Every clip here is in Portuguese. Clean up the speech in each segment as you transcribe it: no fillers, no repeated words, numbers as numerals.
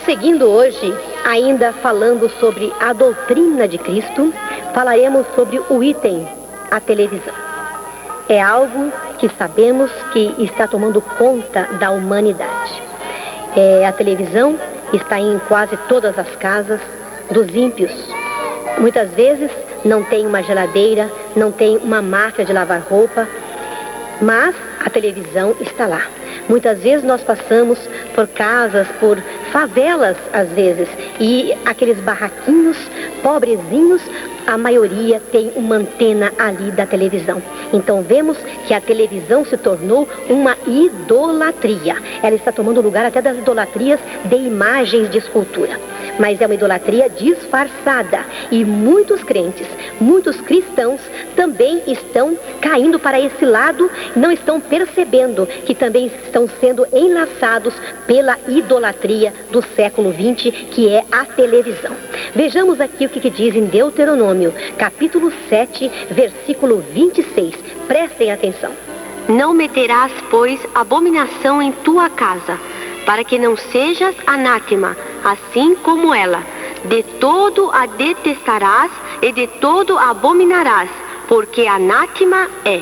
Prosseguindo hoje, ainda falando sobre a doutrina de Cristo, falaremos sobre o item, a televisão. É algo que sabemos que está tomando conta da humanidade. A televisão está em quase todas as casas dos ímpios. Muitas vezes não tem uma geladeira, não tem uma máquina de lavar roupa, mas a televisão está lá. Muitas vezes nós passamos por casas, por favelas às vezes, e aqueles barraquinhos pobrezinhos, a maioria tem uma antena ali da televisão. Então vemos que a televisão se tornou uma idolatria. Ela está tomando lugar até das idolatrias de imagens de escultura. Mas é uma idolatria disfarçada. E muitos crentes, muitos cristãos também estão caindo para esse lado, não estão percebendo que também estão sendo enlaçados pela idolatria do século XX, que é a televisão. Vejamos aqui o que diz em Deuteronômio, capítulo 7, versículo 26. Prestem atenção. Não meterás, pois, abominação em tua casa, para que não sejas anátema, assim como ela. De todo a detestarás e de todo a abominarás, porque anátema é.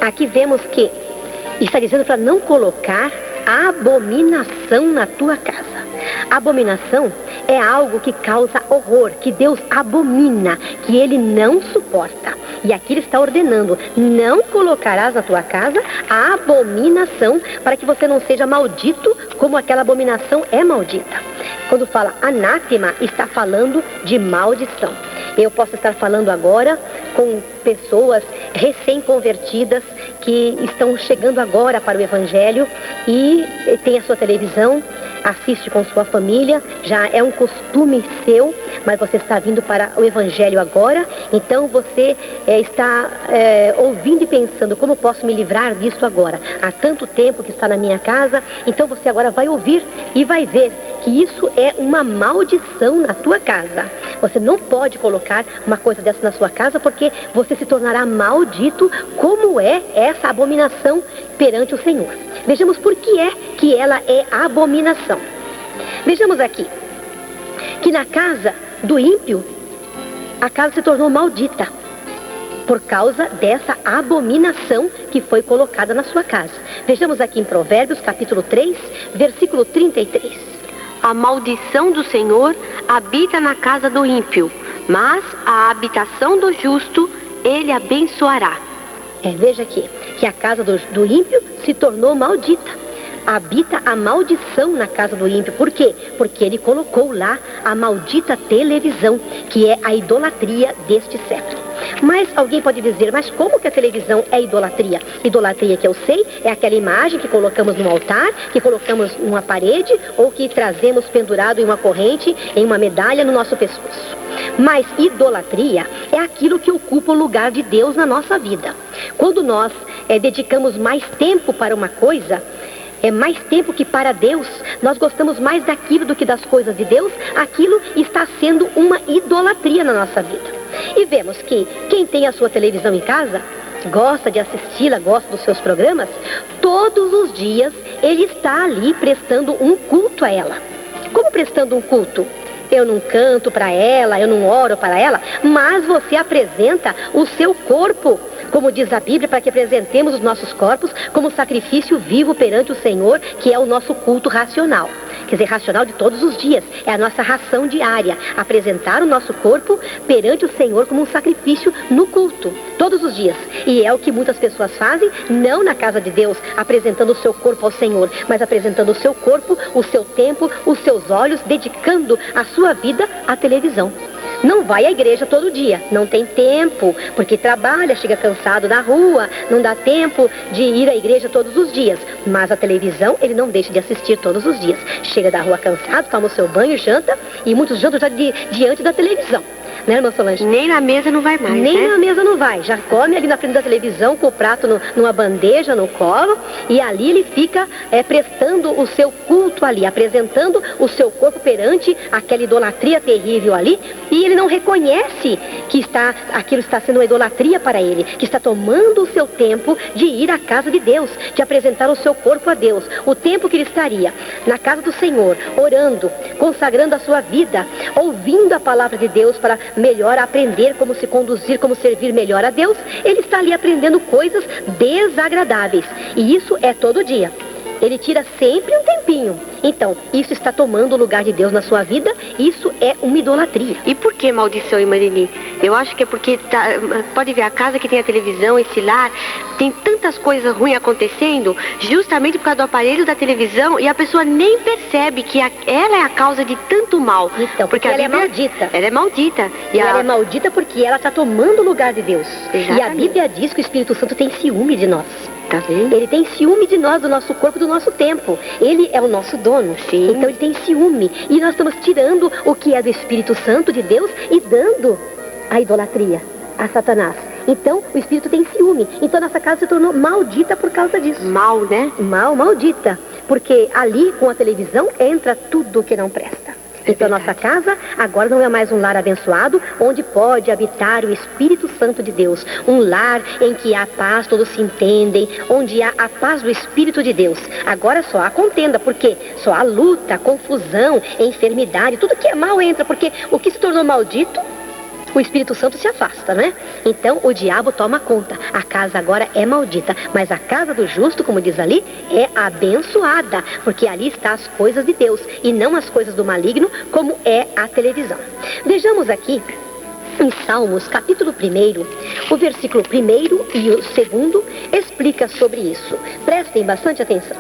Aqui vemos que está dizendo para não colocar abominação na tua casa. Abominação é algo que causa horror, que Deus abomina, que Ele não suporta. E aqui Ele está ordenando, não colocarás na tua casa a abominação, para que você não seja maldito como aquela abominação é maldita. Quando fala anátema, está falando de maldição. Eu posso estar falando agora com pessoas recém-convertidas que estão chegando agora para o Evangelho e tem a sua televisão, assiste com sua família, já é um costume seu, mas você está vindo para o Evangelho agora, então você está ouvindo e pensando, como posso me livrar disso agora? Há tanto tempo que está na minha casa, então você agora vai ouvir e vai ver que isso é uma maldição na tua casa. Você não pode colocar uma coisa dessa na sua casa, porque você se tornará maldito, como é essa abominação perante o Senhor. Vejamos por que é que ela é abominação. Vejamos aqui, que na casa do ímpio, a casa se tornou maldita, por causa dessa abominação que foi colocada na sua casa. Vejamos aqui em Provérbios, capítulo 3, versículo 33. A maldição do Senhor habita na casa do ímpio, mas a habitação do justo Ele abençoará. Veja aqui, que a casa do ímpio se tornou maldita. Habita a maldição na casa do ímpio. Por quê? Porque ele colocou lá a maldita televisão, que é a idolatria deste século. Mas alguém pode dizer, mas como que a televisão é idolatria? Idolatria, que eu sei, é aquela imagem que colocamos no altar, que colocamos numa parede, ou que trazemos pendurado em uma corrente, em uma medalha no nosso pescoço. Mas idolatria é aquilo que ocupa o lugar de Deus na nossa vida. Quando nós dedicamos mais tempo para uma coisa, mais tempo que para Deus, nós gostamos mais daquilo do que das coisas de Deus, aquilo está sendo uma idolatria na nossa vida. E vemos que quem tem a sua televisão em casa, gosta de assisti-la, gosta dos seus programas, todos os dias ele está ali prestando um culto a ela. Como prestando um culto? Eu não canto para ela, eu não oro para ela, mas você apresenta o seu corpo, como diz a Bíblia, para que apresentemos os nossos corpos como sacrifício vivo perante o Senhor, que é o nosso culto racional. Quer dizer, racional de todos os dias, é a nossa ração diária, apresentar o nosso corpo perante o Senhor como um sacrifício no culto, todos os dias. E é o que muitas pessoas fazem, não na casa de Deus, apresentando o seu corpo ao Senhor, mas apresentando o seu corpo, o seu tempo, os seus olhos, dedicando a sua vida à televisão. Não vai à igreja todo dia, não tem tempo, porque trabalha, chega cansado na rua, não dá tempo de ir à igreja todos os dias. Mas a televisão ele não deixa de assistir todos os dias. Chega da rua cansado, toma o seu banho, janta, e muitos jantam já diante da televisão. né, irmã Solange? Nem na mesa não vai mais, Nem né? na mesa não vai, já come ali na frente da televisão com o prato numa bandeja, no colo, e ali ele fica prestando o seu culto ali, apresentando o seu corpo perante aquela idolatria terrível ali, e ele não reconhece que aquilo está sendo uma idolatria para ele, que está tomando o seu tempo de ir à casa de Deus, de apresentar o seu corpo a Deus, o tempo que ele estaria na casa do Senhor, orando, consagrando a sua vida, ouvindo a palavra de Deus para melhor aprender como se conduzir, como servir melhor a Deus, ele está ali aprendendo coisas desagradáveis. E isso é todo dia. Ele tira sempre um tempinho. Então, isso está tomando o lugar de Deus na sua vida, isso é uma idolatria. E por que maldição, irmã Lili? Eu acho que é porque, pode ver, a casa que tem a televisão, esse lar, tem tantas coisas ruins acontecendo, justamente por causa do aparelho da televisão, e a pessoa nem percebe que ela é a causa de tanto mal. Então, porque ela é maldita. Ela é maldita. E ela é maldita porque ela está tomando o lugar de Deus. Exatamente. E a Bíblia diz que o Espírito Santo tem ciúme de nós. Tá vendo? Ele tem ciúme de nós, do nosso corpo, do nosso tempo. Ele é o nosso dono. Sim. Então ele tem ciúme. E nós estamos tirando o que é do Espírito Santo de Deus e dando a idolatria a Satanás. Então o Espírito tem ciúme. Então nossa casa se tornou maldita por causa disso. Mal, né? Maldita. Porque ali com a televisão entra tudo que não presta. Então nossa casa agora não é mais um lar abençoado, onde pode habitar o Espírito Santo de Deus. Um lar em que há paz, todos se entendem, onde há a paz do Espírito de Deus. Agora só há contenda, porque só há luta, confusão, enfermidade, tudo que é mal entra, porque o que se tornou maldito, o Espírito Santo se afasta, né? Então o diabo toma conta. A casa agora é maldita, mas a casa do justo, como diz ali, é abençoada, porque ali está as coisas de Deus e não as coisas do maligno, como é a televisão. Vejamos aqui em Salmos, capítulo 1, o versículo 1 e o 2 explica sobre isso. Prestem bastante atenção.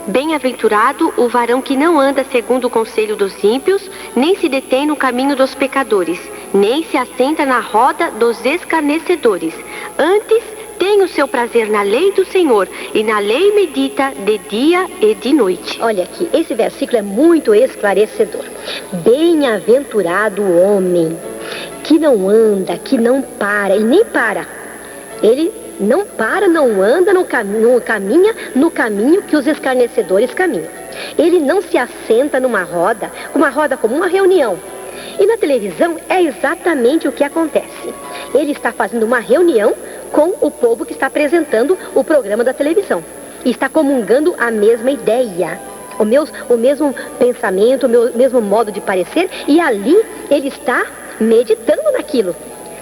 Bem-aventurado o varão que não anda segundo o conselho dos ímpios, nem se detém no caminho dos pecadores, nem se assenta na roda dos escarnecedores. Antes tem o seu prazer na lei do Senhor, e na lei medita de dia e de noite. Olha aqui, esse versículo é muito esclarecedor. Bem-aventurado o homem que não anda, que não para, ele nem para. Ele não para, não anda, não caminha no caminho que os escarnecedores caminham. Ele não se assenta numa roda, uma roda como uma reunião. E na televisão é exatamente o que acontece. Ele está fazendo uma reunião com o povo que está apresentando o programa da televisão. E está comungando a mesma ideia, o mesmo pensamento, o mesmo modo de parecer. E ali ele está meditando naquilo.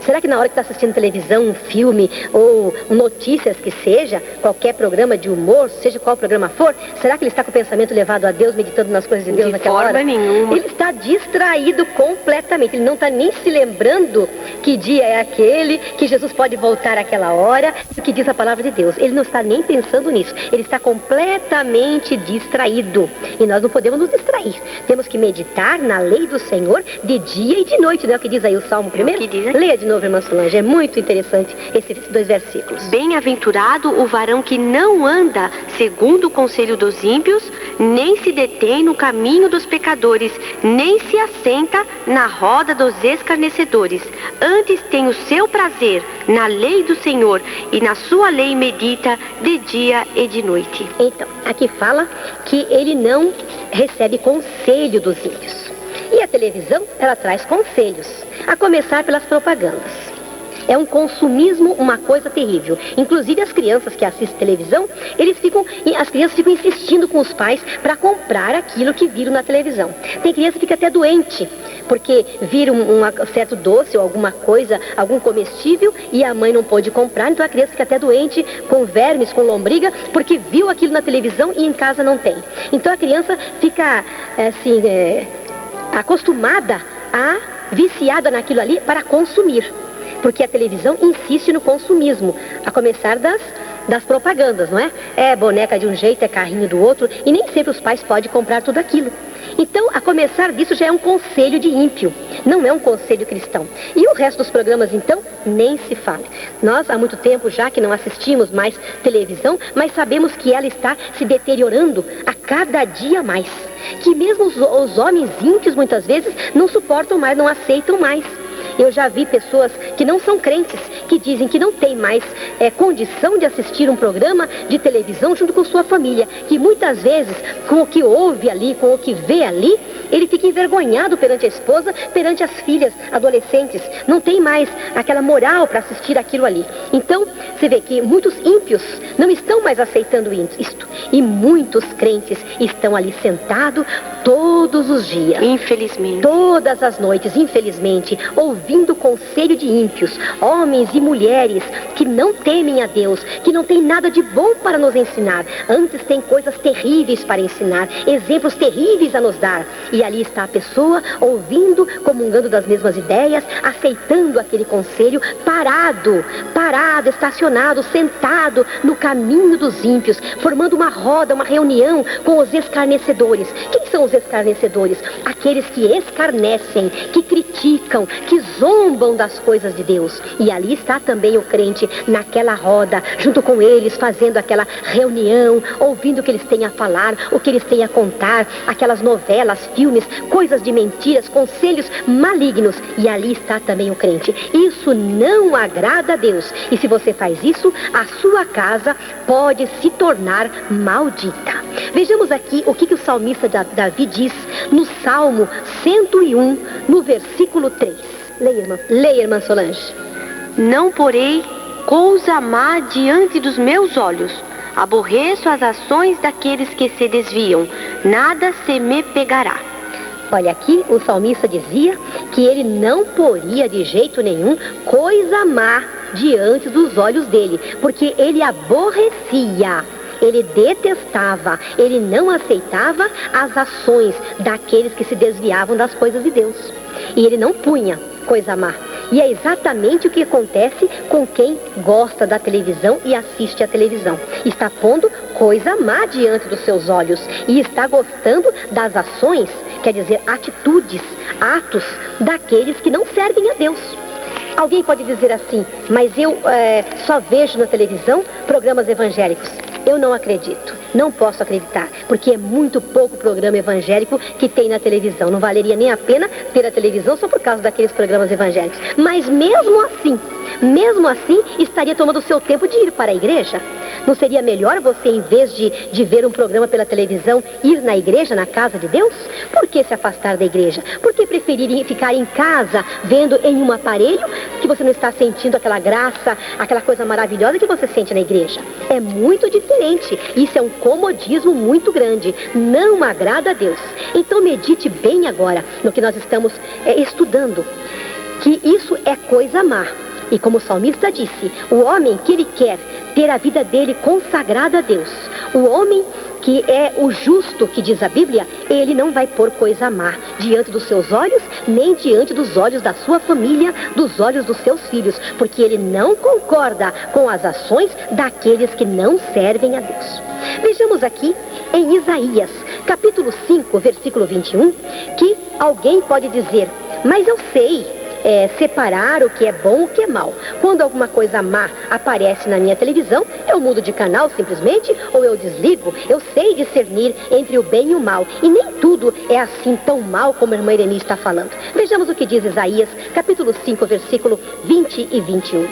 Será que na hora que está assistindo televisão, um filme ou notícias que seja, qualquer programa de humor, seja qual programa for, será que ele está com o pensamento levado a Deus, meditando nas coisas de Deus naquela hora? De forma nenhuma. Ele está distraído completamente. Ele não está nem se lembrando que dia é aquele, que Jesus pode voltar àquela hora, o que diz a palavra de Deus. Ele não está nem pensando nisso. Ele está completamente distraído. E nós não podemos nos distrair. Temos que meditar na lei do Senhor de dia e de noite, não é o que diz aí o Salmo 1? É o que diz aqui. Leia de novo, irmã Solange, é muito interessante esses 2 versículos. Bem-aventurado o varão que não anda segundo o conselho dos ímpios, nem se detém no caminho dos pecadores, nem se assenta na roda dos escarnecedores. Antes tem o seu prazer na lei do Senhor, e na sua lei medita de dia e de noite. Então, aqui fala que ele não recebe conselho dos ímpios. E a televisão, ela traz conselhos, a começar pelas propagandas. É um consumismo, uma coisa terrível. Inclusive as crianças que assistem televisão, as crianças ficam insistindo com os pais para comprar aquilo que viram na televisão. Tem criança que fica até doente, porque viram um certo doce ou alguma coisa, algum comestível, e a mãe não pôde comprar, então a criança fica até doente, com vermes, com lombriga, porque viu aquilo na televisão e em casa não tem. Então a criança fica, assim, acostumada viciada naquilo ali para consumir. Porque a televisão insiste no consumismo, a começar das propagandas, não é? É boneca de um jeito, é carrinho do outro, e nem sempre os pais podem comprar tudo aquilo. Então, a começar disso já é um conselho de ímpio, não é um conselho cristão. E o resto dos programas, então, nem se fala. Nós, há muito tempo já que não assistimos mais televisão, mas sabemos que ela está se deteriorando a cada dia mais. Que mesmo os homens ímpios, muitas vezes, não suportam mais, não aceitam mais. Eu já vi pessoas que não são crentes, que dizem que não tem mais condição de assistir um programa de televisão junto com sua família, que muitas vezes, com o que ouve ali, com o que vê ali, ele fica envergonhado perante a esposa, perante as filhas, adolescentes. Não tem mais aquela moral para assistir aquilo ali. Então, você vê que muitos ímpios não estão mais aceitando isto. E muitos crentes estão ali sentados todos os dias. Infelizmente. Todas as noites, infelizmente, ouvindo o conselho de ímpios, homens e mulheres que não temem a Deus, que não tem nada de bom para nos ensinar. Antes tem coisas terríveis para ensinar, exemplos terríveis a nos dar. E ali está a pessoa ouvindo, comungando das mesmas ideias, aceitando aquele conselho, parado, estacionado, sentado no caminho dos ímpios, formando uma roda, uma reunião com os escarnecedores. Quem são os escarnecedores? Aqueles que escarnecem, que criticam, que zombam das coisas de Deus. E ali está também o crente naquela roda, junto com eles, fazendo aquela reunião, ouvindo o que eles têm a falar, o que eles têm a contar, aquelas novelas, filmes, coisas de mentiras, conselhos malignos. E ali está também o crente. Isso não agrada a Deus. E se você faz isso, a sua casa pode se tornar maldita. Vejamos aqui o que o salmista Davi diz no Salmo 101, no versículo 3. Leia, irmã Solange. Não porei coisa má diante dos meus olhos. Aborreço as ações daqueles que se desviam. Nada se me pegará. Olha, aqui o salmista dizia que ele não poria de jeito nenhum coisa má diante dos olhos dele, porque ele aborrecia, ele detestava, ele não aceitava as ações daqueles que se desviavam das coisas de Deus. E ele não punha coisa má. E é exatamente o que acontece com quem gosta da televisão e assiste à televisão. Está pondo coisa má diante dos seus olhos e está gostando das ações, quer dizer, atitudes, atos daqueles que não servem a Deus. Alguém pode dizer assim, mas eu só vejo na televisão programas evangélicos. Eu não acredito, não posso acreditar, porque é muito pouco programa evangélico que tem na televisão. Não valeria nem a pena ter a televisão só por causa daqueles programas evangélicos. Mas mesmo assim, estaria tomando o seu tempo de ir para a igreja? Não seria melhor você, em vez de ver um programa pela televisão, ir na igreja, na casa de Deus? Por que se afastar da igreja? Por que preferir ficar em casa, vendo em um aparelho, que você não está sentindo aquela graça, aquela coisa maravilhosa que você sente na igreja? É muito diferente. Isso é um comodismo muito grande. Não agrada a Deus. Então medite bem agora no que nós estamos estudando. Que isso é coisa má. E como o salmista disse, o homem que ele quer ter a vida dele consagrada a Deus, o homem que é o justo, que diz a Bíblia, ele não vai pôr coisa má diante dos seus olhos, nem diante dos olhos da sua família, dos olhos dos seus filhos, porque ele não concorda com as ações daqueles que não servem a Deus. Vejamos aqui em Isaías, capítulo 5, versículo 21, que alguém pode dizer, mas eu sei separar o que é bom e o que é mal. Quando alguma coisa má aparece na minha televisão, eu mudo de canal simplesmente, ou eu desligo. Eu sei discernir entre o bem e o mal. E nem tudo é assim tão mal como a irmã Ireni está falando. Vejamos o que diz Isaías, capítulo 5, versículo 20 e 21.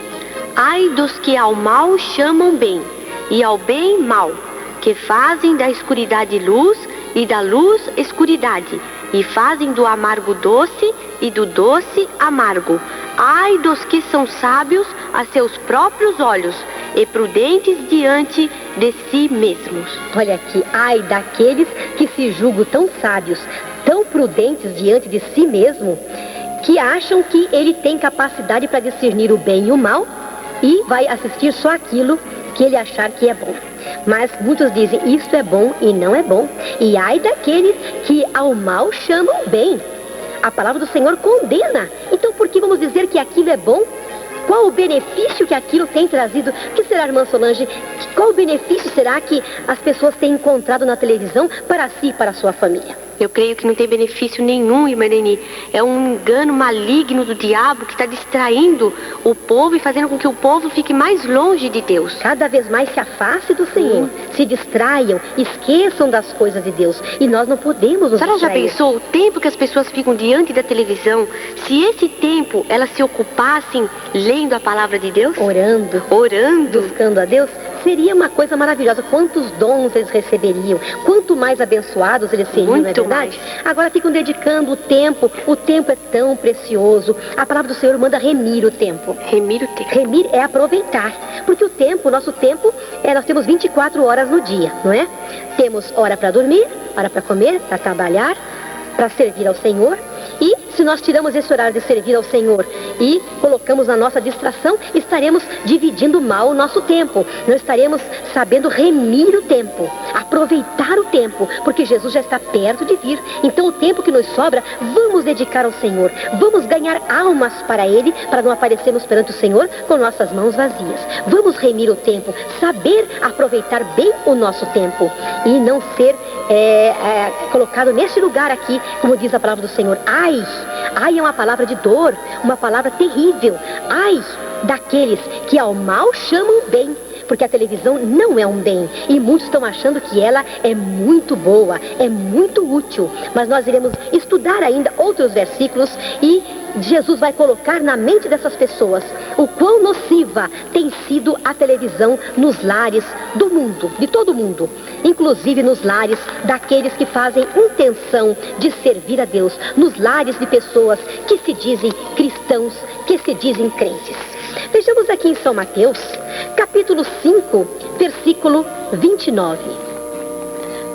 Ai dos que ao mal chamam bem, e ao bem mal, que fazem da escuridade luz e da luz escuridade, e fazem do amargo doce e do doce amargo. Ai dos que são sábios a seus próprios olhos e prudentes diante de si mesmos. Olha aqui, ai daqueles que se julgam tão sábios, tão prudentes diante de si mesmo, que acham que ele tem capacidade para discernir o bem e o mal e vai assistir só aquilo que ele achar que é bom. Mas muitos dizem, isto é bom e não é bom. E ai daqueles que ao mal chamam bem. A palavra do Senhor condena. Então por que vamos dizer que aquilo é bom? Qual o benefício que aquilo tem trazido? O que será, irmã Solange? Qual o benefício será que as pessoas têm encontrado na televisão para si e para a sua família? Eu creio que não tem benefício nenhum, irmã Neni. É um engano maligno do diabo que está distraindo o povo e fazendo com que o povo fique mais longe de Deus. Cada vez mais se afaste do Senhor, se distraiam, esqueçam das coisas de Deus. E nós não podemos nos Senhora já distrair. pensou o tempo que as pessoas ficam diante da televisão? Se esse tempo elas se ocupassem lendo a palavra de Deus, orando, buscando a Deus, seria uma coisa maravilhosa. Quantos dons eles receberiam, quanto mais abençoados eles seriam, não é Muito verdade? Agora ficam dedicando o tempo é tão precioso. A palavra do Senhor manda remir o tempo. remir o tempo. Remir é aproveitar, porque o nosso tempo, nós temos 24 horas no dia, não é? Temos hora para dormir, hora para comer, para trabalhar, para servir ao Senhor. E se nós tiramos esse horário de servir ao Senhor e colocamos na nossa distração, estaremos dividindo mal o nosso tempo. Não estaremos sabendo remir o tempo, aproveitar o tempo, porque Jesus já está perto de vir. Então o tempo que nos sobra, vamos dedicar ao Senhor. Vamos ganhar almas para Ele, para não aparecermos perante o Senhor com nossas mãos vazias. Vamos remir o tempo, saber aproveitar bem o nosso tempo e não ser colocado nesse lugar aqui, como diz a palavra do Senhor. Ai é uma palavra de dor, uma palavra terrível. Ai daqueles que ao mal chamam bem, porque a televisão não é um bem, e muitos estão achando que ela é muito boa, é muito útil. Mas nós iremos estudar ainda outros versículos e Jesus vai colocar na mente dessas pessoas o quão nociva tem sido a televisão nos lares do mundo, de todo mundo, inclusive nos lares daqueles que fazem intenção de servir a Deus, nos lares de pessoas que se dizem cristãos, que se dizem crentes. Vejamos aqui em São Mateus, capítulo 5, versículo 29.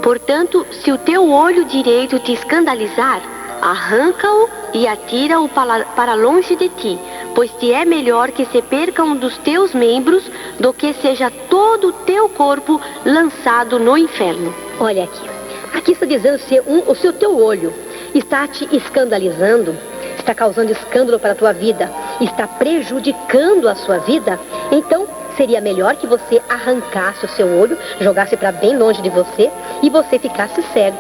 Portanto, se o teu olho direito te escandalizar, arranca-o e atira-o para longe de ti, pois te é melhor que se perca um dos teus membros do que seja todo o teu corpo lançado no inferno. Olha aqui está dizendo se o teu olho está te escandalizando, está causando escândalo para a tua vida, está prejudicando a sua vida, então seria melhor que você arrancasse o seu olho, jogasse para bem longe de você e você ficasse cego.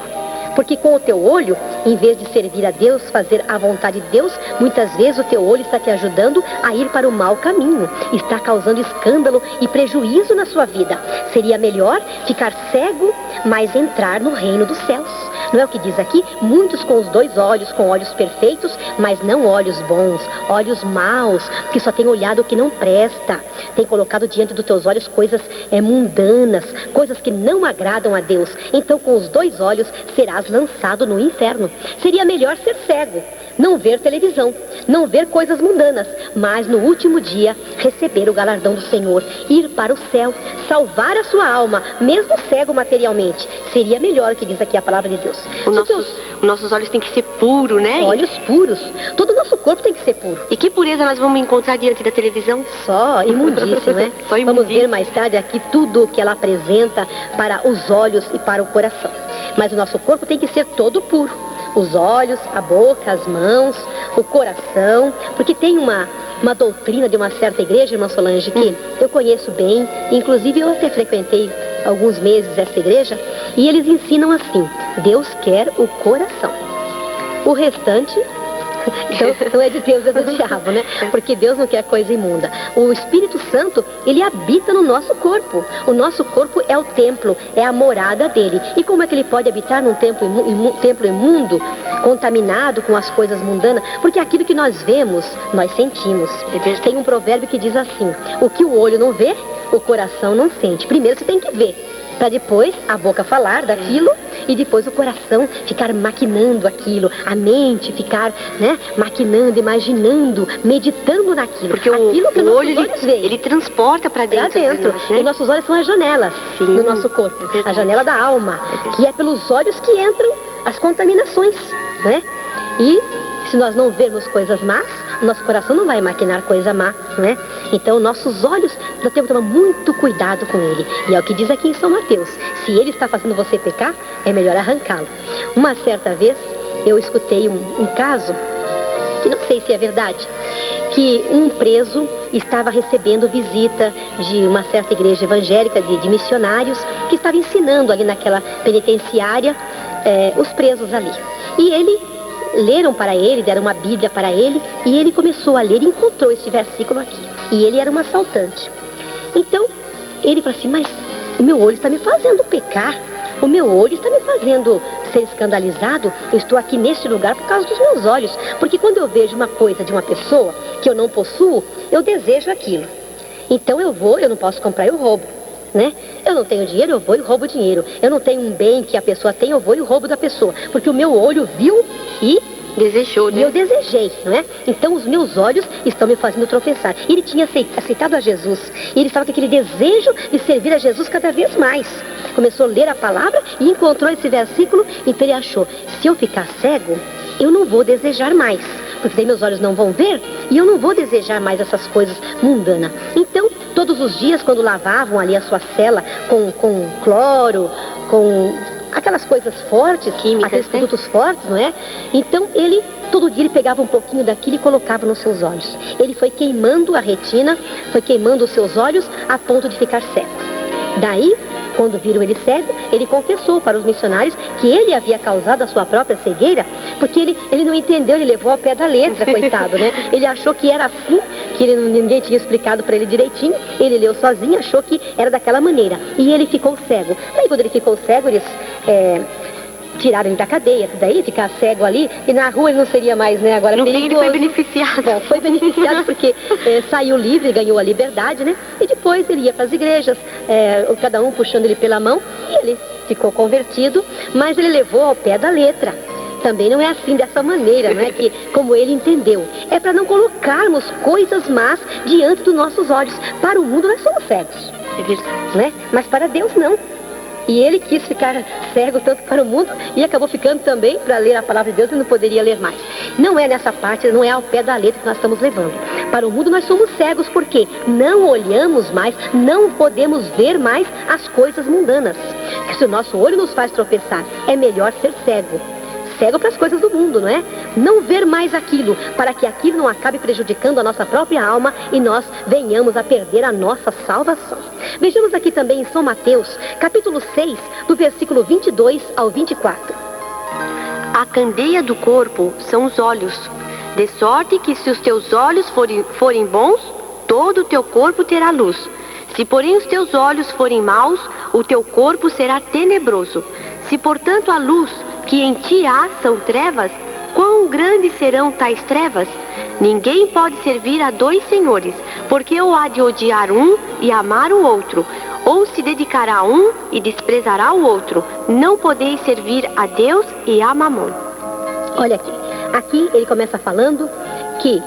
Porque com o teu olho, em vez de servir a Deus, fazer a vontade de Deus, muitas vezes o teu olho está te ajudando a ir para o mau caminho. Está causando escândalo e prejuízo na sua vida. Seria melhor ficar cego, mas entrar no reino dos céus. Não é o que diz aqui? Muitos com os dois olhos, com olhos perfeitos, mas não olhos bons, olhos maus, que só tem olhado o que não presta. Tem colocado diante dos teus olhos coisas mundanas, coisas que não agradam a Deus. Então com os dois olhos serás lançado no inferno. Seria melhor ser cego, não ver televisão, não ver coisas mundanas, mas no último dia receber o galardão do Senhor, ir para o céu, salvar a sua alma, mesmo cego materialmente. Seria melhor, que diz aqui a palavra de Deus. Os nossos olhos têm que ser puros, né? Olhos puros. Todo o nosso corpo tem que ser puro. E que pureza nós vamos encontrar diante da televisão? Só imundície, né? Só imundície. Vamos ver mais tarde aqui tudo o que ela apresenta para os olhos e para o coração. Mas o nosso corpo tem que ser todo puro. Os olhos, a boca, as mãos, o coração. Porque tem uma doutrina de uma certa igreja, irmã Solange, que eu conheço bem. Inclusive eu até frequentei alguns meses essa igreja. E eles ensinam assim: Deus quer o coração. O restante não é de Deus, é do diabo, né? Porque Deus não quer coisa imunda. O Espírito Santo, ele habita no nosso corpo. O nosso corpo é o templo, é a morada dele. E como é que ele pode habitar num templo imundo, contaminado com as coisas mundanas? Porque aquilo que nós vemos, nós sentimos. Tem um provérbio que diz assim: o que o olho não vê, o coração não sente. Primeiro você tem que ver, para depois a boca falar daquilo e depois o coração ficar maquinando aquilo, a mente ficar, maquinando, imaginando, meditando naquilo. Porque aquilo que o olho, vê, ele transporta para dentro. Nós, né? E nossos olhos são as janelas do nosso corpo, a janela da alma, que é pelos olhos que entram as contaminações, né? E se nós não vermos coisas más, nosso coração não vai maquinar coisa má, né? Então, nossos olhos, nós temos que tomar muito cuidado com ele. E é o que diz aqui em São Mateus: se ele está fazendo você pecar, é melhor arrancá-lo. Uma certa vez, eu escutei um caso, que não sei se é verdade, que um preso estava recebendo visita de uma certa igreja evangélica de missionários que estava ensinando ali naquela penitenciária os presos ali. E leram para ele, deram uma Bíblia para ele, e ele começou a ler e encontrou esse versículo aqui. E ele era um assaltante. Então, ele falou assim, mas o meu olho está me fazendo pecar, o meu olho está me fazendo ser escandalizado, eu estou aqui neste lugar por causa dos meus olhos, porque quando eu vejo uma coisa de uma pessoa que eu não possuo, eu desejo aquilo. Então eu não posso comprar, eu roubo, né? Eu não tenho dinheiro, eu vou e roubo dinheiro. Eu não tenho um bem que a pessoa tem, eu vou e roubo da pessoa, porque o meu olho viu e desejou, né? E eu desejei, não é? Então os meus olhos estão me fazendo tropeçar. E ele tinha aceitado a Jesus. E ele estava com aquele desejo de servir a Jesus cada vez mais. Começou a ler a palavra e encontrou esse versículo. Então ele achou, se eu ficar cego, eu não vou desejar mais. Porque daí meus olhos não vão ver e eu não vou desejar mais essas coisas mundanas. Então, todos os dias, quando lavavam ali a sua cela com cloro, com aquelas coisas fortes, químicas, aqueles produtos fortes, não é? Então todo dia ele pegava um pouquinho daquilo e colocava nos seus olhos. Ele foi queimando a retina, foi queimando os seus olhos a ponto de ficar cego. Daí, quando viram ele cego, ele confessou para os missionários que ele havia causado a sua própria cegueira, porque ele não entendeu, ele levou ao pé da letra, coitado, né? Ele achou que era assim, que ninguém tinha explicado para ele direitinho, ele leu sozinho, achou que era daquela maneira, e ele ficou cego. Daí quando ele ficou cego, eles tiraram ele da cadeia, daí ficar cego ali, e na rua ele não seria mais, né, agora perigoso. Ele foi beneficiado. Bom, foi beneficiado porque saiu livre, ganhou a liberdade, né, e depois ele ia para as igrejas, cada um puxando ele pela mão, e ele ficou convertido, mas ele levou ao pé da letra. Também não é assim, dessa maneira, não é que, como ele entendeu. É para não colocarmos coisas más diante dos nossos olhos. Para o mundo nós somos cegos, É verdade. né? Mas para Deus não. E ele quis ficar cego tanto para o mundo e acabou ficando também para ler a palavra de Deus e não poderia ler mais. Não é nessa parte, não é ao pé da letra que nós estamos levando. Para o mundo nós somos cegos porque não olhamos mais, não podemos ver mais as coisas mundanas. Se o nosso olho nos faz tropeçar, é melhor ser cego. Cego para as coisas do mundo, não é? Não ver mais aquilo, para que aquilo não acabe prejudicando a nossa própria alma e nós venhamos a perder a nossa salvação. Vejamos aqui também em São Mateus, capítulo 6, do versículo 22 ao 24. A candeia do corpo são os olhos, de sorte que se os teus olhos forem bons, todo o teu corpo terá luz. Se porém os teus olhos forem maus, o teu corpo será tenebroso. Se portanto a luz que em ti há são trevas, quão grandes serão tais trevas? Ninguém pode servir a dois senhores, porque ou há de odiar um e amar o outro, ou se dedicará a um e desprezará o outro. Não podeis servir a Deus e a Mamon. Olha aqui. Aqui ele começa falando que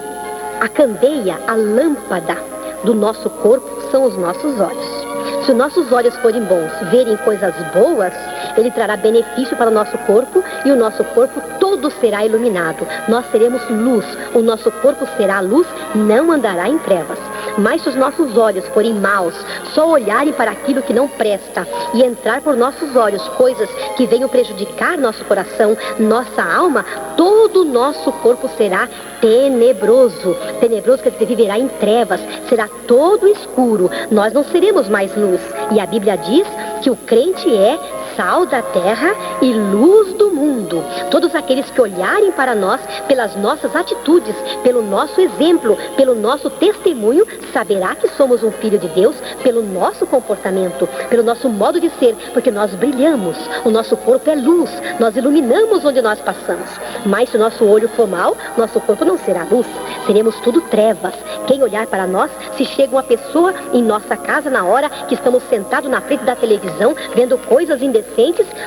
a candeia, a lâmpada do nosso corpo são os nossos olhos. Se os nossos olhos forem bons, verem coisas boas, ele trará benefício para o nosso corpo e o nosso corpo todo será iluminado. Nós seremos luz, o nosso corpo será luz, não andará em trevas. Mas se os nossos olhos forem maus, só olharem para aquilo que não presta e entrar por nossos olhos coisas que venham prejudicar nosso coração, nossa alma, todo o nosso corpo será tenebroso. Tenebroso quer dizer viverá em trevas, será todo escuro. Nós não seremos mais luz. E a Bíblia diz que o crente é sal da terra e luz do mundo. Todos aqueles que olharem para nós pelas nossas atitudes, pelo nosso exemplo, pelo nosso testemunho, saberá que somos um filho de Deus pelo nosso comportamento, pelo nosso modo de ser, porque nós brilhamos, o nosso corpo é luz, nós iluminamos onde nós passamos. Mas se o nosso olho for mau, nosso corpo não será luz, seremos tudo trevas. Quem olhar para nós, se chega uma pessoa em nossa casa na hora que estamos sentados na frente da televisão, vendo coisas indecentes,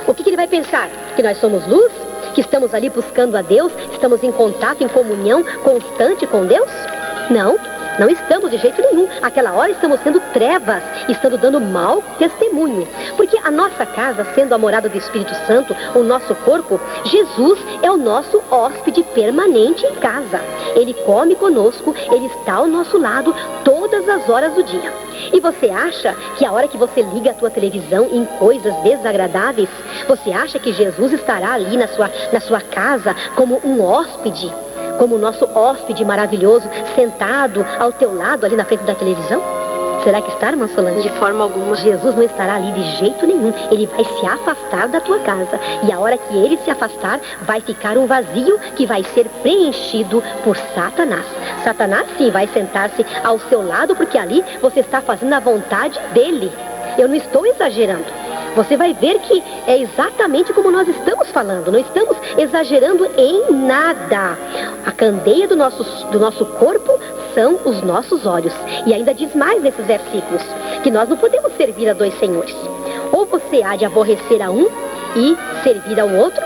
o que ele vai pensar? Que nós somos luz? Que estamos ali buscando a Deus? Estamos em contato, em comunhão constante com Deus? Não. Não estamos de jeito nenhum. Aquela hora estamos sendo trevas, estando dando mau testemunho. Porque a nossa casa, sendo a morada do Espírito Santo, o nosso corpo, Jesus é o nosso hóspede permanente em casa. Ele come conosco, ele está ao nosso lado todas as horas do dia. E você acha que a hora que você liga a tua televisão em coisas desagradáveis, você acha que Jesus estará ali na sua casa como um hóspede? Como o nosso hóspede maravilhoso, sentado ao teu lado ali na frente da televisão? Será que está, irmã Solange? De forma alguma. Jesus não estará ali de jeito nenhum. Ele vai se afastar da tua casa. E a hora que ele se afastar, vai ficar um vazio que vai ser preenchido por Satanás. Satanás, sim, vai sentar-se ao seu lado, porque ali você está fazendo a vontade dele. Eu não estou exagerando. Você vai ver que é exatamente como nós estamos falando. Não estamos exagerando em nada. A candeia do nosso corpo são os nossos olhos. E ainda diz mais nesses versículos, que nós não podemos servir a dois senhores. Ou você há de aborrecer a um e servir ao outro,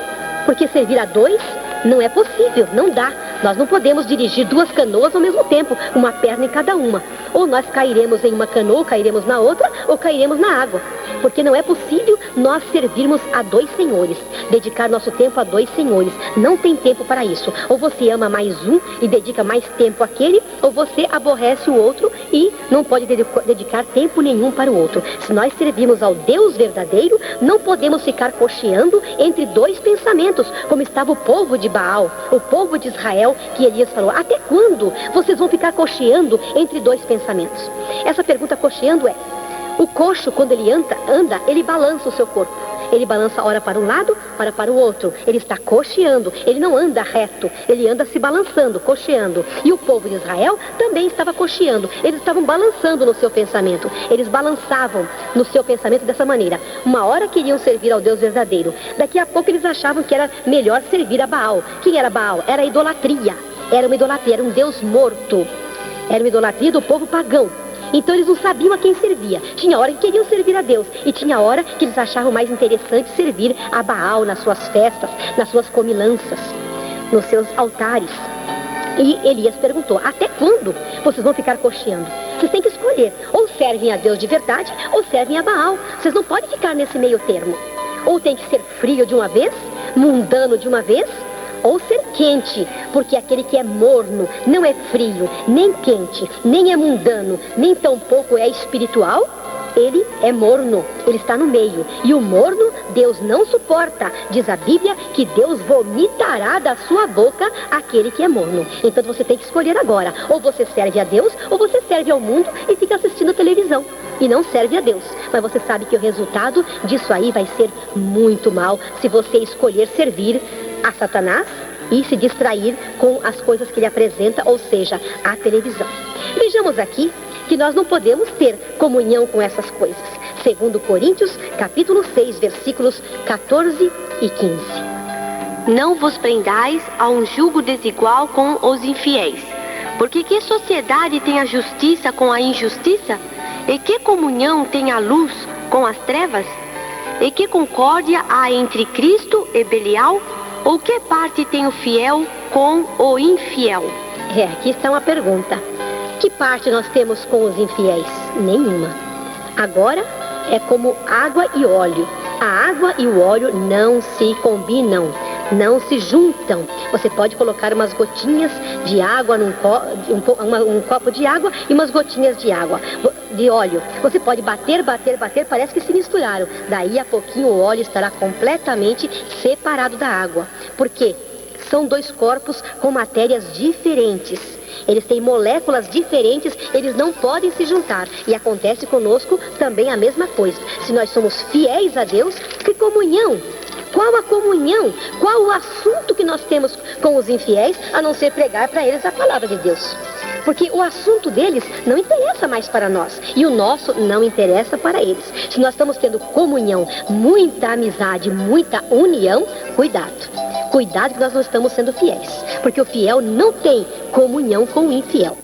porque servir a dois não é possível, não dá. Nós não podemos dirigir duas canoas ao mesmo tempo, uma perna em cada uma. Ou nós cairemos em uma canoa, ou cairemos na outra, ou cairemos na água. Porque não é possível nós servirmos a dois senhores, dedicar nosso tempo a dois senhores. Não tem tempo para isso. Ou você ama mais um e dedica mais tempo àquele, ou você aborrece o outro e não pode dedicar tempo nenhum para o outro. Se nós servimos ao Deus verdadeiro, não podemos ficar cocheando entre dois pensamentos, como estava o povo de Baal, o povo de Israel, que Elias falou: até quando vocês vão ficar cocheando entre dois pensamentos? Essa pergunta cocheando é: o coxo, quando ele anda, ele balança o seu corpo. Ele balança ora para um lado, ora para o outro. Ele está cocheando, ele não anda reto, ele anda se balançando, cocheando. E o povo de Israel também estava cocheando. Eles estavam balançando no seu pensamento. Eles balançavam no seu pensamento dessa maneira. Uma hora queriam servir ao Deus verdadeiro. Daqui a pouco eles achavam que era melhor servir a Baal. Quem era Baal? Era a idolatria. Era uma idolatria, era um Deus morto. Era uma idolatria do povo pagão. Então eles não sabiam a quem servia. Tinha hora que queriam servir a Deus e tinha hora que eles achavam mais interessante servir a Baal nas suas festas, nas suas comilanças, nos seus altares. E Elias perguntou: até quando vocês vão ficar cocheando? Vocês têm que escolher, ou servem a Deus de verdade ou servem a Baal. Vocês não podem ficar nesse meio termo. Ou tem que ser frio de uma vez, mundano de uma vez, ou ser quente, porque aquele que é morno não é frio, nem quente, nem é mundano, nem tampouco é espiritual. Ele é morno, ele está no meio. E o morno Deus não suporta. Diz a Bíblia que Deus vomitará da sua boca aquele que é morno. Então você tem que escolher agora. Ou você serve a Deus, ou você serve ao mundo e fica assistindo televisão e não serve a Deus. Mas você sabe que o resultado disso aí vai ser muito mal se você escolher servir a Satanás e se distrair com as coisas que ele apresenta, ou seja, a televisão. Vejamos aqui que nós não podemos ter comunhão com essas coisas. Segundo Coríntios, capítulo 6, versículos 14 e 15. Não vos prendais a um jugo desigual com os infiéis. Porque que sociedade tem a justiça com a injustiça? E que comunhão tem a luz com as trevas? E que concórdia há entre Cristo e Belial? Ou que parte tem o fiel com o infiel? Aqui está uma pergunta. Que parte nós temos com os infiéis? Nenhuma. Agora é como água e óleo. A água e o óleo não se combinam, não se juntam. Você pode colocar umas gotinhas de água um copo de água e umas gotinhas de óleo. Você pode bater, parece que se misturaram. Daí a pouquinho o óleo estará completamente separado da água. Por quê? São dois corpos com matérias diferentes. Eles têm moléculas diferentes, eles não podem se juntar. E acontece conosco também a mesma coisa. Se nós somos fiéis a Deus, que comunhão? Qual a comunhão? Qual o assunto que nós temos com os infiéis, a não ser pregar para eles a palavra de Deus? Porque o assunto deles não interessa mais para nós. E o nosso não interessa para eles. Se nós estamos tendo comunhão, muita amizade, muita união, cuidado. Cuidado que nós não estamos sendo fiéis. Porque o fiel não tem comunhão com o infiel.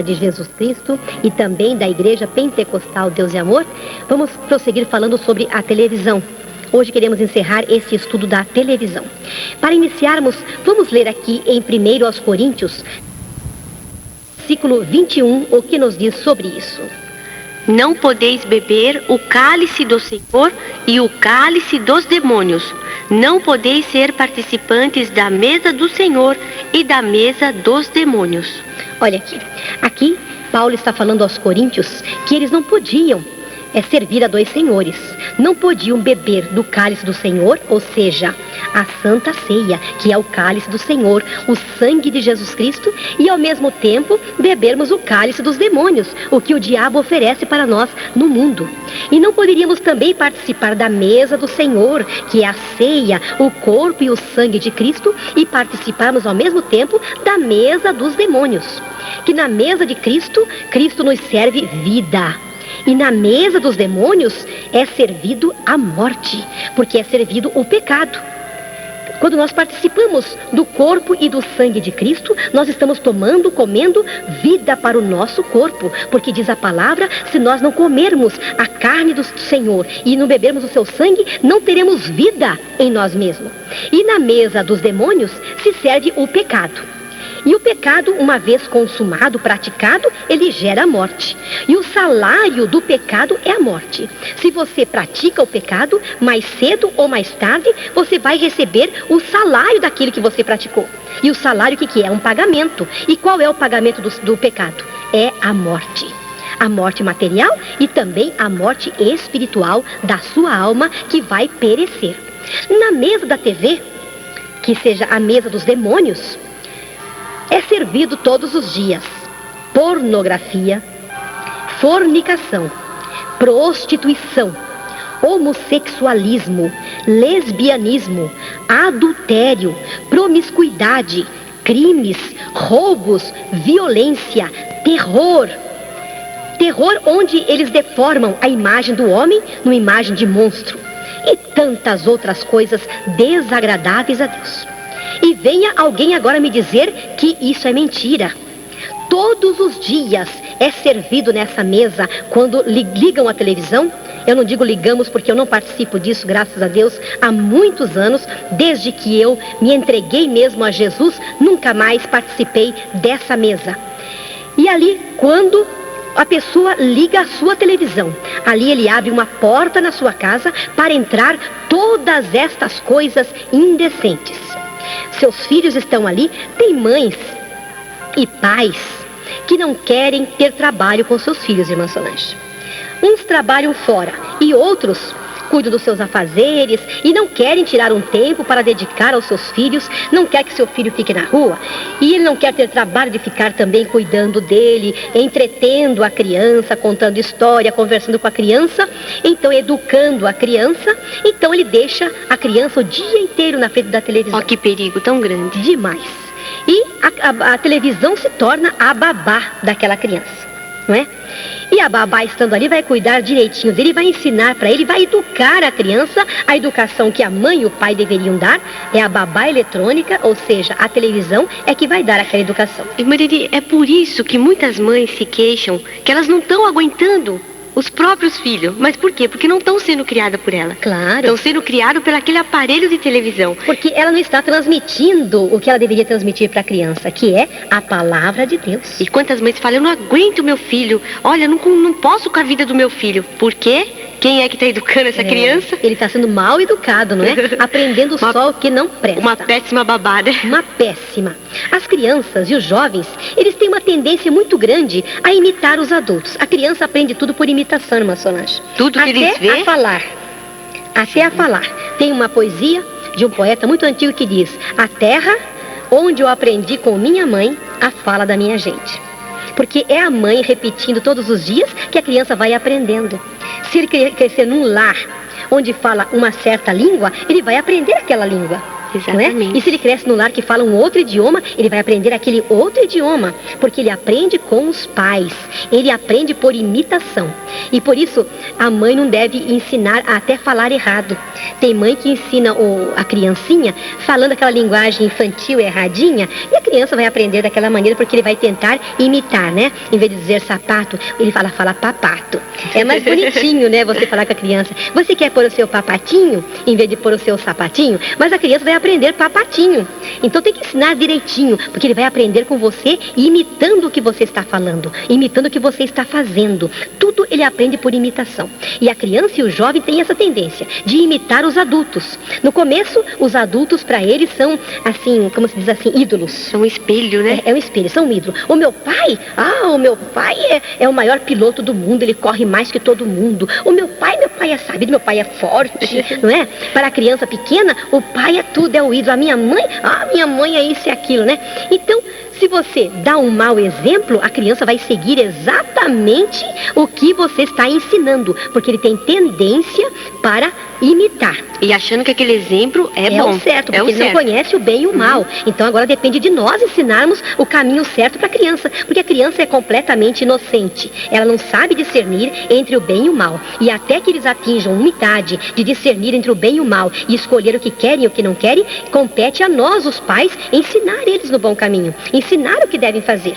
De Jesus Cristo e também da Igreja Pentecostal Deus e Amor, vamos prosseguir falando sobre a televisão. Hoje queremos encerrar esse estudo da televisão. Para iniciarmos, vamos ler aqui em 1 aos Coríntios, versículo 21, o que nos diz sobre isso. Não podeis beber o cálice do Senhor e o cálice dos demônios. Não podeis ser participantes da mesa do Senhor e da mesa dos demônios. Olha aqui. Aqui, Paulo está falando aos coríntios que eles não podiam servir a dois senhores. Não podiam beber do cálice do Senhor, ou seja, a Santa Ceia, que é o cálice do Senhor, o sangue de Jesus Cristo, e ao mesmo tempo bebermos o cálice dos demônios, o que o diabo oferece para nós no mundo. E não poderíamos também participar da mesa do Senhor, que é a ceia, o corpo e o sangue de Cristo, e participarmos ao mesmo tempo da mesa dos demônios. Que na mesa de Cristo, Cristo nos serve vida. E na mesa dos demônios é servido a morte, porque é servido o pecado. Quando nós participamos do corpo e do sangue de Cristo, nós estamos comendo vida para o nosso corpo, porque diz a palavra, se nós não comermos a carne do Senhor e não bebermos o seu sangue, não teremos vida em nós mesmos. E na mesa dos demônios se serve o pecado. E o pecado, uma vez consumado, praticado, ele gera a morte. E o salário do pecado é a morte. Se você pratica o pecado, mais cedo ou mais tarde, você vai receber o salário daquilo que você praticou. E o salário o que é? Um pagamento. E qual é o pagamento do pecado? É a morte. A morte material e também a morte espiritual da sua alma, que vai perecer. Na mesa da TV, que seja a mesa dos demônios, é servido todos os dias pornografia, fornicação, prostituição, homossexualismo, lesbianismo, adultério, promiscuidade, crimes, roubos, violência, terror. Terror onde eles deformam a imagem do homem numa imagem de monstro. E tantas outras coisas desagradáveis a Deus. E venha alguém agora me dizer que isso é mentira. Todos os dias é servido nessa mesa, quando ligam a televisão. Eu não digo ligamos porque eu não participo disso, graças a Deus, há muitos anos. Desde que eu me entreguei mesmo a Jesus, nunca mais participei dessa mesa. E ali, quando a pessoa liga a sua televisão, ali ele abre uma porta na sua casa para entrar todas estas coisas indecentes. Seus filhos estão ali. Tem mães e pais que não querem ter trabalho com seus filhos, irmã Solange. Uns trabalham fora e outros cuidam dos seus afazeres e não querem tirar um tempo para dedicar aos seus filhos. Não quer que seu filho fique na rua e ele não quer ter trabalho de ficar também cuidando dele, entretendo a criança, contando história, conversando com a criança, então educando a criança. Então ele deixa a criança o dia inteiro na frente da televisão. Ó, que perigo tão grande. Demais. E a televisão se torna a babá daquela criança, não é? E a babá estando ali vai cuidar direitinho dele, vai ensinar para ele, vai educar a criança. A educação que a mãe e o pai deveriam dar é a babá eletrônica, ou seja, a televisão é que vai dar aquela educação. E Maria, é por isso que muitas mães se queixam que elas não estão aguentando os próprios filhos. Mas por quê? Porque não estão sendo criadas por ela. Claro. Estão sendo criados por aquele aparelho de televisão. Porque ela não está transmitindo o que ela deveria transmitir para a criança, que é a palavra de Deus. E quantas mães falam, eu não aguento meu filho. Olha, não posso com a vida do meu filho. Por quê? Quem é que está educando essa criança? Ele está sendo mal educado, não é? Aprendendo só o que não presta. Uma péssima babada. Uma péssima. As crianças e os jovens, eles têm uma tendência muito grande a imitar os adultos. A criança aprende tudo por imitação, irmã Solange. Tudo que eles vê? Até a falar. Até a falar. Tem uma poesia de um poeta muito antigo que diz: a terra onde eu aprendi com minha mãe a fala da minha gente. Porque é a mãe repetindo todos os dias que a criança vai aprendendo. Se ele crescer num lar onde fala uma certa língua, ele vai aprender aquela língua. Exatamente. Não é? E se ele cresce num lar que fala um outro idioma, ele vai aprender aquele outro idioma. Porque ele aprende com os pais. Ele aprende por imitação. E por isso, a mãe não deve ensinar a até falar errado. Tem mãe que ensina a criancinha falando aquela linguagem infantil erradinha, e a criança vai aprender daquela maneira porque ele vai tentar imitar, né? Em vez de dizer sapato, ele fala papato. É mais bonitinho, né? Você falar com a criança, você quer pôr o seu papatinho em vez de pôr o seu sapatinho? Mas a criança vai aprender papatinho. Então tem que ensinar direitinho, porque ele vai aprender com você imitando o que você está falando, imitando o que você está fazendo. Tudo ele aprende por imitação. E a criança e o jovem têm essa tendência de imitar os adultos. No começo, os adultos para eles são, assim, como se diz assim, ídolos. São um espelho, né? É um espelho, são um ídolo. O meu pai é o maior piloto do mundo, ele corre mais que todo mundo. O meu pai é sabido, meu pai é forte, não é? Para a criança pequena, o pai é tudo, é o ídolo. A minha mãe é isso e aquilo, né? Então, se você dá um mau exemplo, a criança vai seguir exatamente o que você está ensinando, porque ele tem tendência para imitar. E achando que aquele exemplo é bom. É o certo, porque ele não conhece o bem e o mal. Então agora depende de nós ensinarmos o caminho certo para a criança, porque a criança é completamente inocente. Ela não sabe discernir entre o bem e o mal. E até que eles atinjam uma idade de discernir entre o bem e o mal e escolher o que querem e o que não querem, compete a nós, os pais, ensinar eles no bom caminho, ensinar o que devem fazer.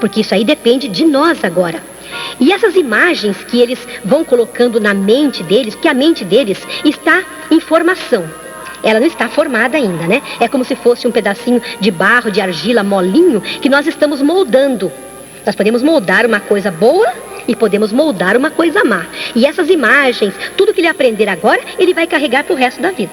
Porque isso aí depende de nós agora. E essas imagens que eles vão colocando na mente deles, porque a mente deles está em formação. Ela não está formada ainda, né? É como se fosse um pedacinho de barro, de argila, molinho, que nós estamos moldando. Nós podemos moldar uma coisa boa e podemos moldar uma coisa má. E essas imagens, tudo que ele aprender agora, ele vai carregar para o resto da vida.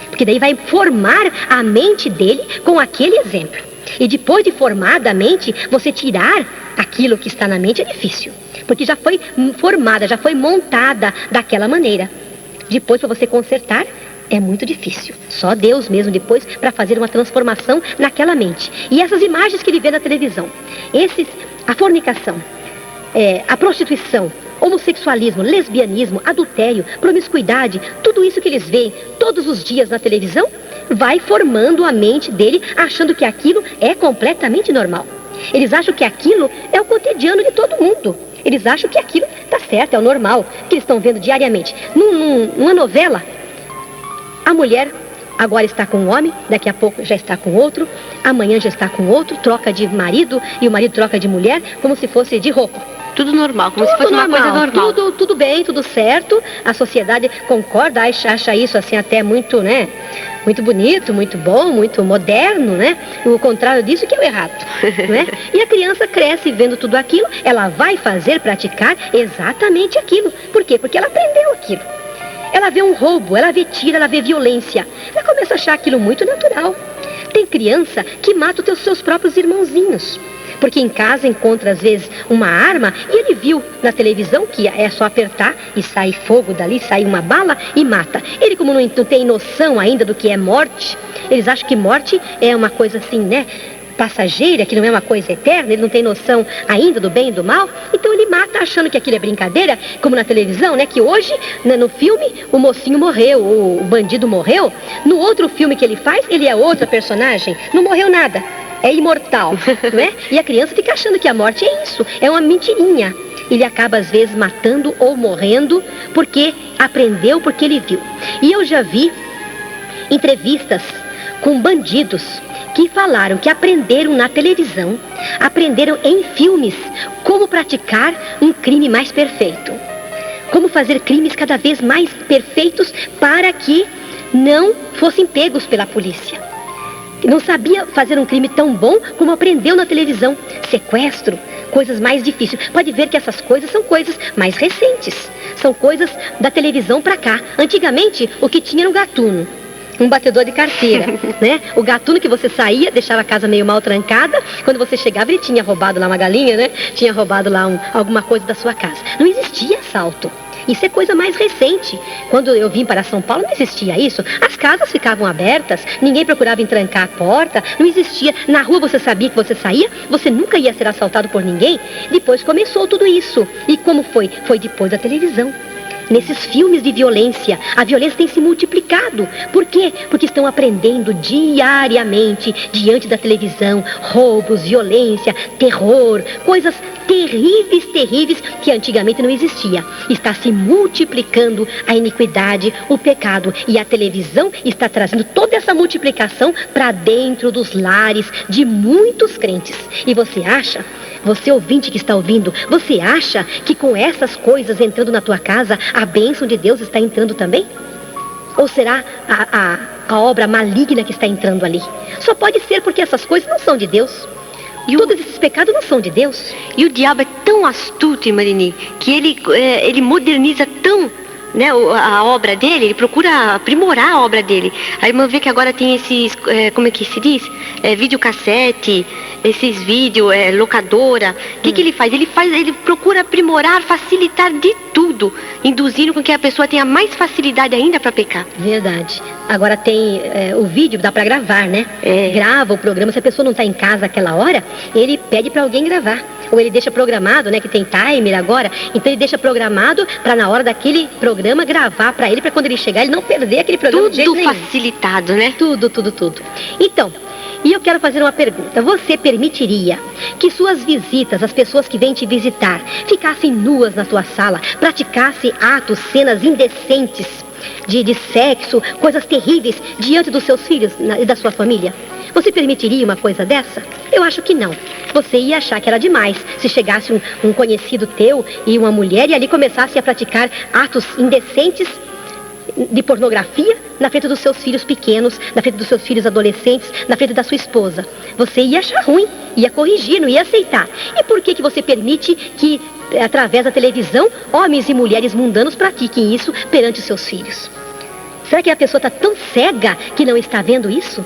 Porque daí vai formar a mente dele com aquele exemplo. E depois de formada a mente, você tirar aquilo que está na mente é difícil. Porque já foi formada, já foi montada daquela maneira. Depois, para você consertar, é muito difícil. Só Deus mesmo depois para fazer uma transformação naquela mente. E essas imagens que ele vê na televisão, a fornicação, a prostituição, homossexualismo, lesbianismo, adultério, promiscuidade, tudo isso que eles veem todos os dias na televisão, vai formando a mente dele, achando que aquilo é completamente normal. Eles acham que aquilo é o cotidiano de todo mundo. Eles acham que aquilo está certo, é o normal, que eles estão vendo diariamente. Numa novela, a mulher agora está com um homem, daqui a pouco já está com outro, amanhã já está com outro, troca de marido e o marido troca de mulher, como se fosse de roupa. Tudo normal, como se fosse uma coisa normal. Tudo bem, tudo certo. A sociedade concorda, acha isso assim até muito, né? Muito bonito, muito bom, muito moderno, né? O contrário disso que é o errado, né? E a criança cresce vendo tudo aquilo, ela vai praticar exatamente aquilo. Por quê? Porque ela aprendeu aquilo. Ela vê um roubo, ela vê tiro, ela vê violência. Ela começa a achar aquilo muito natural. Tem criança que mata os seus próprios irmãozinhos. Porque em casa encontra às vezes uma arma e ele viu na televisão que é só apertar e sai fogo dali, sai uma bala e mata. Ele, como não tem noção ainda do que é morte, eles acham que morte é uma coisa assim, né, passageira, que não é uma coisa eterna, ele não tem noção ainda do bem e do mal, então ele mata achando que aquilo é brincadeira, como na televisão, né, que hoje, né, no filme, o mocinho morreu, o bandido morreu, no outro filme que ele faz, ele é outra personagem, não morreu nada. É imortal, não é? E a criança fica achando que a morte é isso, é uma mentirinha. Ele acaba às vezes matando ou morrendo porque aprendeu, porque ele viu. E eu já vi entrevistas com bandidos que falaram que aprenderam na televisão, aprenderam em filmes como praticar um crime mais perfeito. Como fazer crimes cada vez mais perfeitos para que não fossem pegos pela polícia. Não sabia fazer um crime tão bom como aprendeu na televisão. Sequestro, coisas mais difíceis. Pode ver que essas coisas são coisas mais recentes. São coisas da televisão para cá. Antigamente, o que tinha era um gatuno. Um batedor de carteira, né? O gatuno que você saía, deixava a casa meio mal trancada. Quando você chegava, ele tinha roubado lá uma galinha, né? Tinha roubado lá alguma coisa da sua casa. Não existia assalto. Isso é coisa mais recente. Quando eu vim para São Paulo, não existia isso. As casas ficavam abertas, ninguém procurava entrancar a porta, não existia. Na rua você sabia que você saía, você nunca ia ser assaltado por ninguém. Depois começou tudo isso. E como foi? Foi depois da televisão. Nesses filmes de violência, a violência tem se multiplicado. Por quê? Porque estão aprendendo diariamente, diante da televisão, roubos, violência, terror, coisas terríveis, terríveis, que antigamente não existia. Está se multiplicando a iniquidade, o pecado, e a televisão está trazendo toda essa multiplicação para dentro dos lares de muitos crentes. E você acha, você ouvinte que está ouvindo, você acha que com essas coisas entrando na tua casa, a bênção de Deus está entrando também? Ou será a obra maligna que está entrando ali? Só pode ser porque essas coisas não são de Deus. Todos esses pecados não são de Deus. E o diabo é tão astuto, Marini, que ele moderniza tão, né, a obra dele, ele procura aprimorar a obra dele. A irmã vê que agora tem esses, como é que se diz? Videocassete, esses vídeos, locadora. O que ele faz? Ele procura aprimorar, facilitar de tudo, induzindo com que a pessoa tenha mais facilidade ainda para pecar. Verdade. Agora tem o vídeo, dá para gravar, né? Grava o programa, se a pessoa não está em casa naquela hora, ele pede para alguém gravar. Ou ele deixa programado, né, que tem timer agora, então ele deixa programado para na hora daquele programa gravar para ele, para quando ele chegar ele não perder aquele programa. Tudo facilitado, né? Tudo. Então, e eu quero fazer uma pergunta. Você permitiria que suas visitas, as pessoas que vêm te visitar, ficassem nuas na sua sala, praticassem atos, cenas indecentes de sexo, coisas terríveis diante dos seus filhos e da sua família? Você permitiria uma coisa dessa? Eu acho que não. Você ia achar que era demais se chegasse um conhecido teu e uma mulher e ali começasse a praticar atos indecentes de pornografia na frente dos seus filhos pequenos, na frente dos seus filhos adolescentes, na frente da sua esposa. Você ia achar ruim, ia corrigir, não ia aceitar. E por que você permite que, através da televisão, homens e mulheres mundanos pratiquem isso perante os seus filhos? Será que a pessoa está tão cega que não está vendo isso?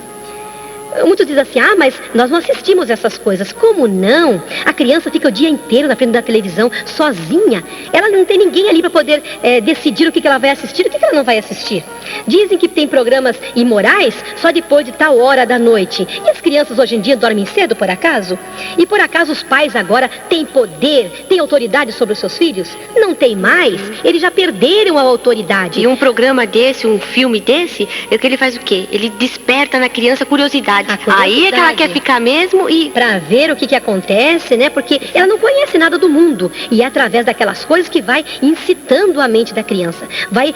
Muitos dizem assim, mas nós não assistimos essas coisas. Como não? A criança fica o dia inteiro na frente da televisão, sozinha. Ela não tem ninguém ali para poder decidir o que ela vai assistir e o que ela não vai assistir. Dizem que tem programas imorais só depois de tal hora da noite. E as crianças hoje em dia dormem cedo, por acaso? E por acaso os pais agora têm poder, têm autoridade sobre os seus filhos? Não tem mais. Eles já perderam a autoridade. E um programa desse, um filme desse, é que ele faz o quê? Ele desperta na criança curiosidade. Aí é que ela quer ficar mesmo e... Pra ver o que acontece, né? Porque ela não conhece nada do mundo. E é através daquelas coisas que vai incitando a mente da criança. Vai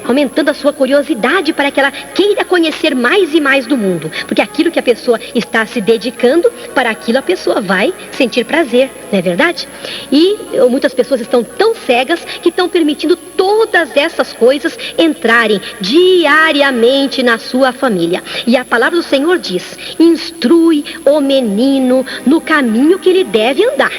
aumentando a sua curiosidade para que ela queira conhecer mais e mais do mundo. Porque aquilo que a pessoa está se dedicando, para aquilo a pessoa vai sentir prazer. Não é verdade? E muitas pessoas estão tão cegas que estão permitindo todas essas coisas entrarem diariamente na sua família. E a palavra do Senhor diz, instrui o menino no caminho que ele deve andar.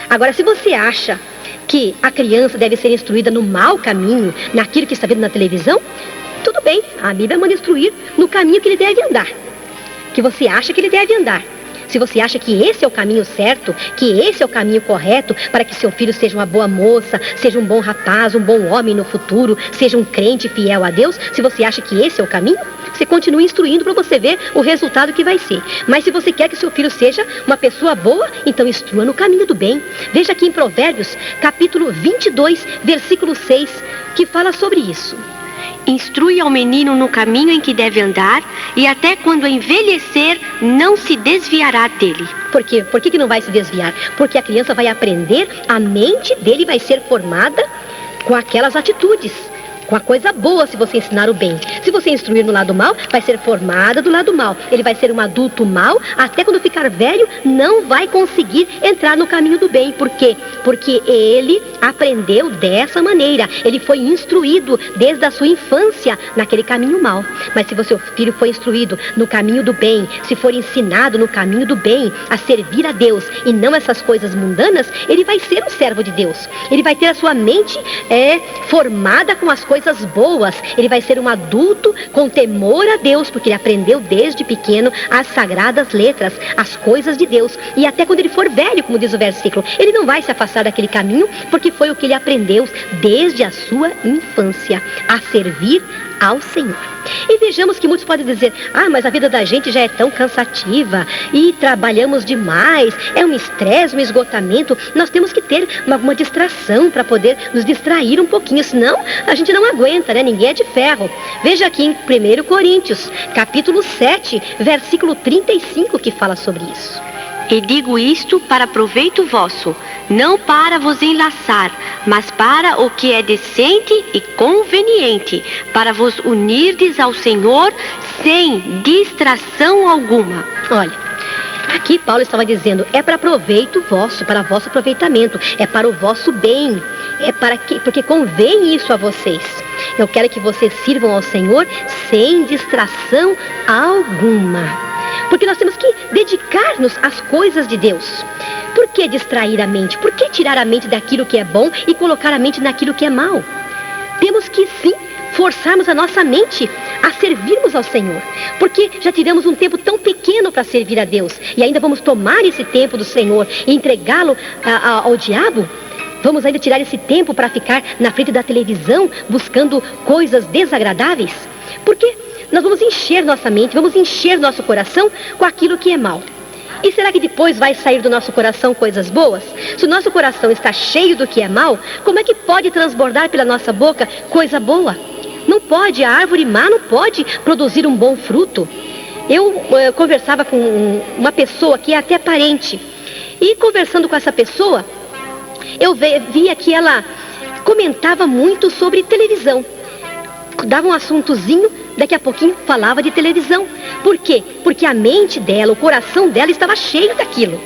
Agora, se você acha que a criança deve ser instruída no mau caminho, naquilo que está vendo na televisão, tudo bem, a Bíblia manda instruir no caminho que ele deve andar, que você acha que ele deve andar. Se você acha que esse é o caminho certo, que esse é o caminho correto para que seu filho seja uma boa moça, seja um bom rapaz, um bom homem no futuro, seja um crente fiel a Deus, se você acha que esse é o caminho, você continua instruindo para você ver o resultado que vai ser. Mas se você quer que seu filho seja uma pessoa boa, então instrua no caminho do bem. Veja aqui em Provérbios, capítulo 22, versículo 6, que fala sobre isso. Instrui ao menino no caminho em que deve andar, e até quando envelhecer, não se desviará dele. Por quê? Por que não vai se desviar? Porque a criança vai aprender, a mente dele vai ser formada com aquelas atitudes, com a coisa boa se você ensinar o bem. Se você instruir no lado mal, vai ser formada do lado mal. Ele vai ser um adulto mau, até quando ficar velho, não vai conseguir entrar no caminho do bem. Por quê? Porque ele aprendeu dessa maneira. Ele foi instruído desde a sua infância naquele caminho mau. Mas se o seu filho foi instruído no caminho do bem, se for ensinado no caminho do bem, a servir a Deus e não essas coisas mundanas, ele vai ser um servo de Deus. Ele vai ter a sua mente formada com as coisas boas. Ele vai ser um adulto com temor a Deus, porque ele aprendeu desde pequeno as sagradas letras, as coisas de Deus. E até quando ele for velho, como diz o versículo, ele não vai se afastar daquele caminho, porque foi o que ele aprendeu desde a sua infância, a servir ao Senhor. E vejamos que muitos podem dizer, mas a vida da gente já é tão cansativa e trabalhamos demais, é um estresse, um esgotamento, nós temos que ter uma distração para poder nos distrair um pouquinho, senão a gente não aguenta, né? Ninguém é de ferro. Veja aqui em 1 Coríntios, capítulo 7, versículo 35, que fala sobre isso. E digo isto para proveito vosso, não para vos enlaçar, mas para o que é decente e conveniente, para vos unirdes ao Senhor sem distração alguma. Olha, aqui Paulo estava dizendo, é para proveito vosso, para vosso aproveitamento, é para o vosso bem, porque convém isso a vocês. Eu quero que vocês sirvam ao Senhor sem distração alguma. Porque nós temos que dedicar-nos às coisas de Deus. Por que distrair a mente? Por que tirar a mente daquilo que é bom e colocar a mente naquilo que é mal? Temos que, sim, forçarmos a nossa mente a servirmos ao Senhor. Porque já tivemos um tempo tão pequeno para servir a Deus. E ainda vamos tomar esse tempo do Senhor e entregá-lo ao diabo? Vamos ainda tirar esse tempo para ficar na frente da televisão buscando coisas desagradáveis? Porque nós vamos encher nossa mente, vamos encher nosso coração com aquilo que é mal. E será que depois vai sair do nosso coração coisas boas? Se o nosso coração está cheio do que é mal, como é que pode transbordar pela nossa boca coisa boa? Não pode, a árvore má não pode produzir um bom fruto. Eu conversava com uma pessoa que é até parente. E conversando com essa pessoa, eu via que ela comentava muito sobre televisão. Dava um assuntozinho, daqui a pouquinho falava de televisão. Por quê? Porque a mente dela, o coração dela estava cheio daquilo.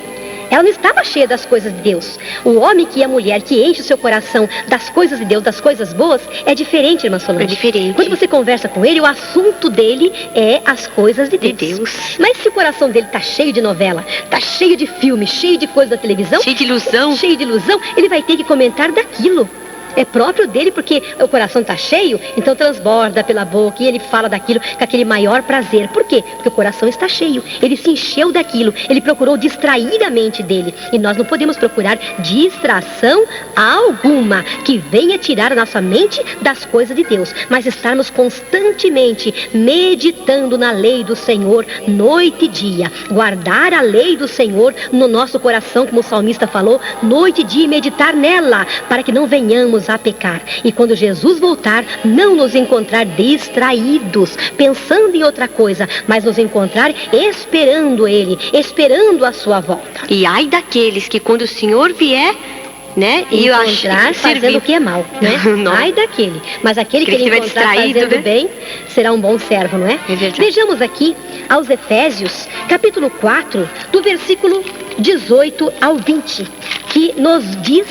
Ela não estava cheia das coisas de Deus. O homem e a mulher que enche o seu coração das coisas de Deus, das coisas boas, é diferente, irmã Solange. É diferente. Quando você conversa com ele, o assunto dele é as coisas de Deus. Mas se o coração dele está cheio de novela, está cheio de filme, cheio de coisa da televisão, cheio de ilusão, ele vai ter que comentar daquilo. É próprio dele, porque o coração está cheio, então transborda pela boca e ele fala daquilo com aquele maior prazer. Por quê? Porque o coração está cheio, ele se encheu daquilo, ele procurou distrair a mente dele. E nós não podemos procurar distração alguma que venha tirar a nossa mente das coisas de Deus, mas estarmos constantemente meditando na lei do Senhor noite e dia. Guardar a lei do Senhor no nosso coração, como o salmista falou, noite e dia, e meditar nela, para que não venhamos a pecar. E quando Jesus voltar, não nos encontrar distraídos, pensando em outra coisa, mas nos encontrar esperando Ele, esperando a sua volta. E ai daqueles que quando o Senhor vier, né, e encontrar fazendo o que é mal, né? Ai daquele. Mas aquele que ele encontrar fazendo bem, será um bom servo, não é? É verdade. Vejamos aqui aos Efésios, capítulo 4, do versículo 18 ao 20, que nos diz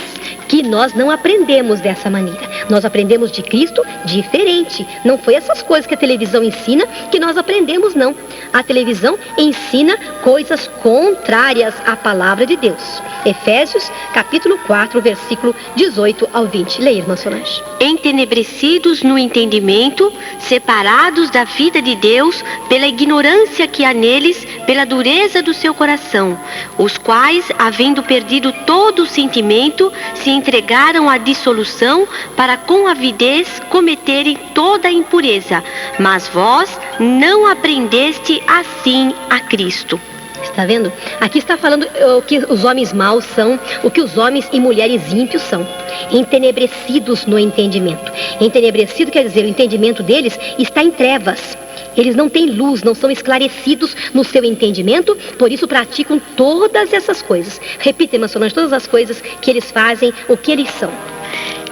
que nós não aprendemos dessa maneira. Nós aprendemos de Cristo diferente. Não foi essas coisas que a televisão ensina que nós aprendemos, não. A televisão ensina coisas contrárias à palavra de Deus. Efésios, capítulo 4, versículo 18 ao 20. Leia, irmã Solange. Entenebrecidos no entendimento, separados da vida de Deus pela ignorância que há neles, pela dureza do seu coração, os quais, havendo perdido todo o sentimento, se entregaram à dissolução para com avidez cometerem toda a impureza. Mas vós não aprendeste assim a Cristo. Está vendo? Aqui está falando o que os homens maus são, o que os homens e mulheres ímpios são. Entenebrecidos no entendimento. Entenebrecido quer dizer, o entendimento deles está em trevas. Eles não têm luz, não são esclarecidos no seu entendimento, por isso praticam todas essas coisas. Repita, irmã Solange, todas as coisas que eles fazem, o que eles são.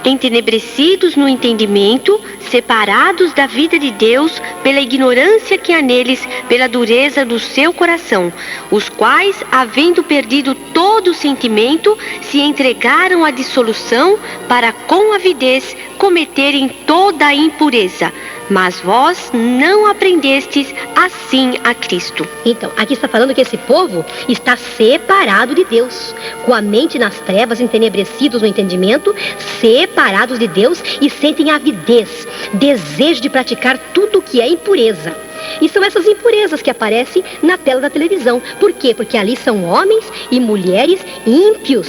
Entenebrecidos no entendimento, separados da vida de Deus pela ignorância que há neles, pela dureza do seu coração, os quais, havendo perdido todo o sentimento, se entregaram à dissolução para com avidez cometerem toda a impureza. Mas vós não aprendestes assim a Cristo. Então, aqui está falando que esse povo está separado de Deus, com a mente nas trevas, entenebrecidos no entendimento, separados de Deus e sentem avidez, desejo de praticar tudo o que é impureza. E são essas impurezas que aparecem na tela da televisão. Por quê? Porque ali são homens e mulheres ímpios,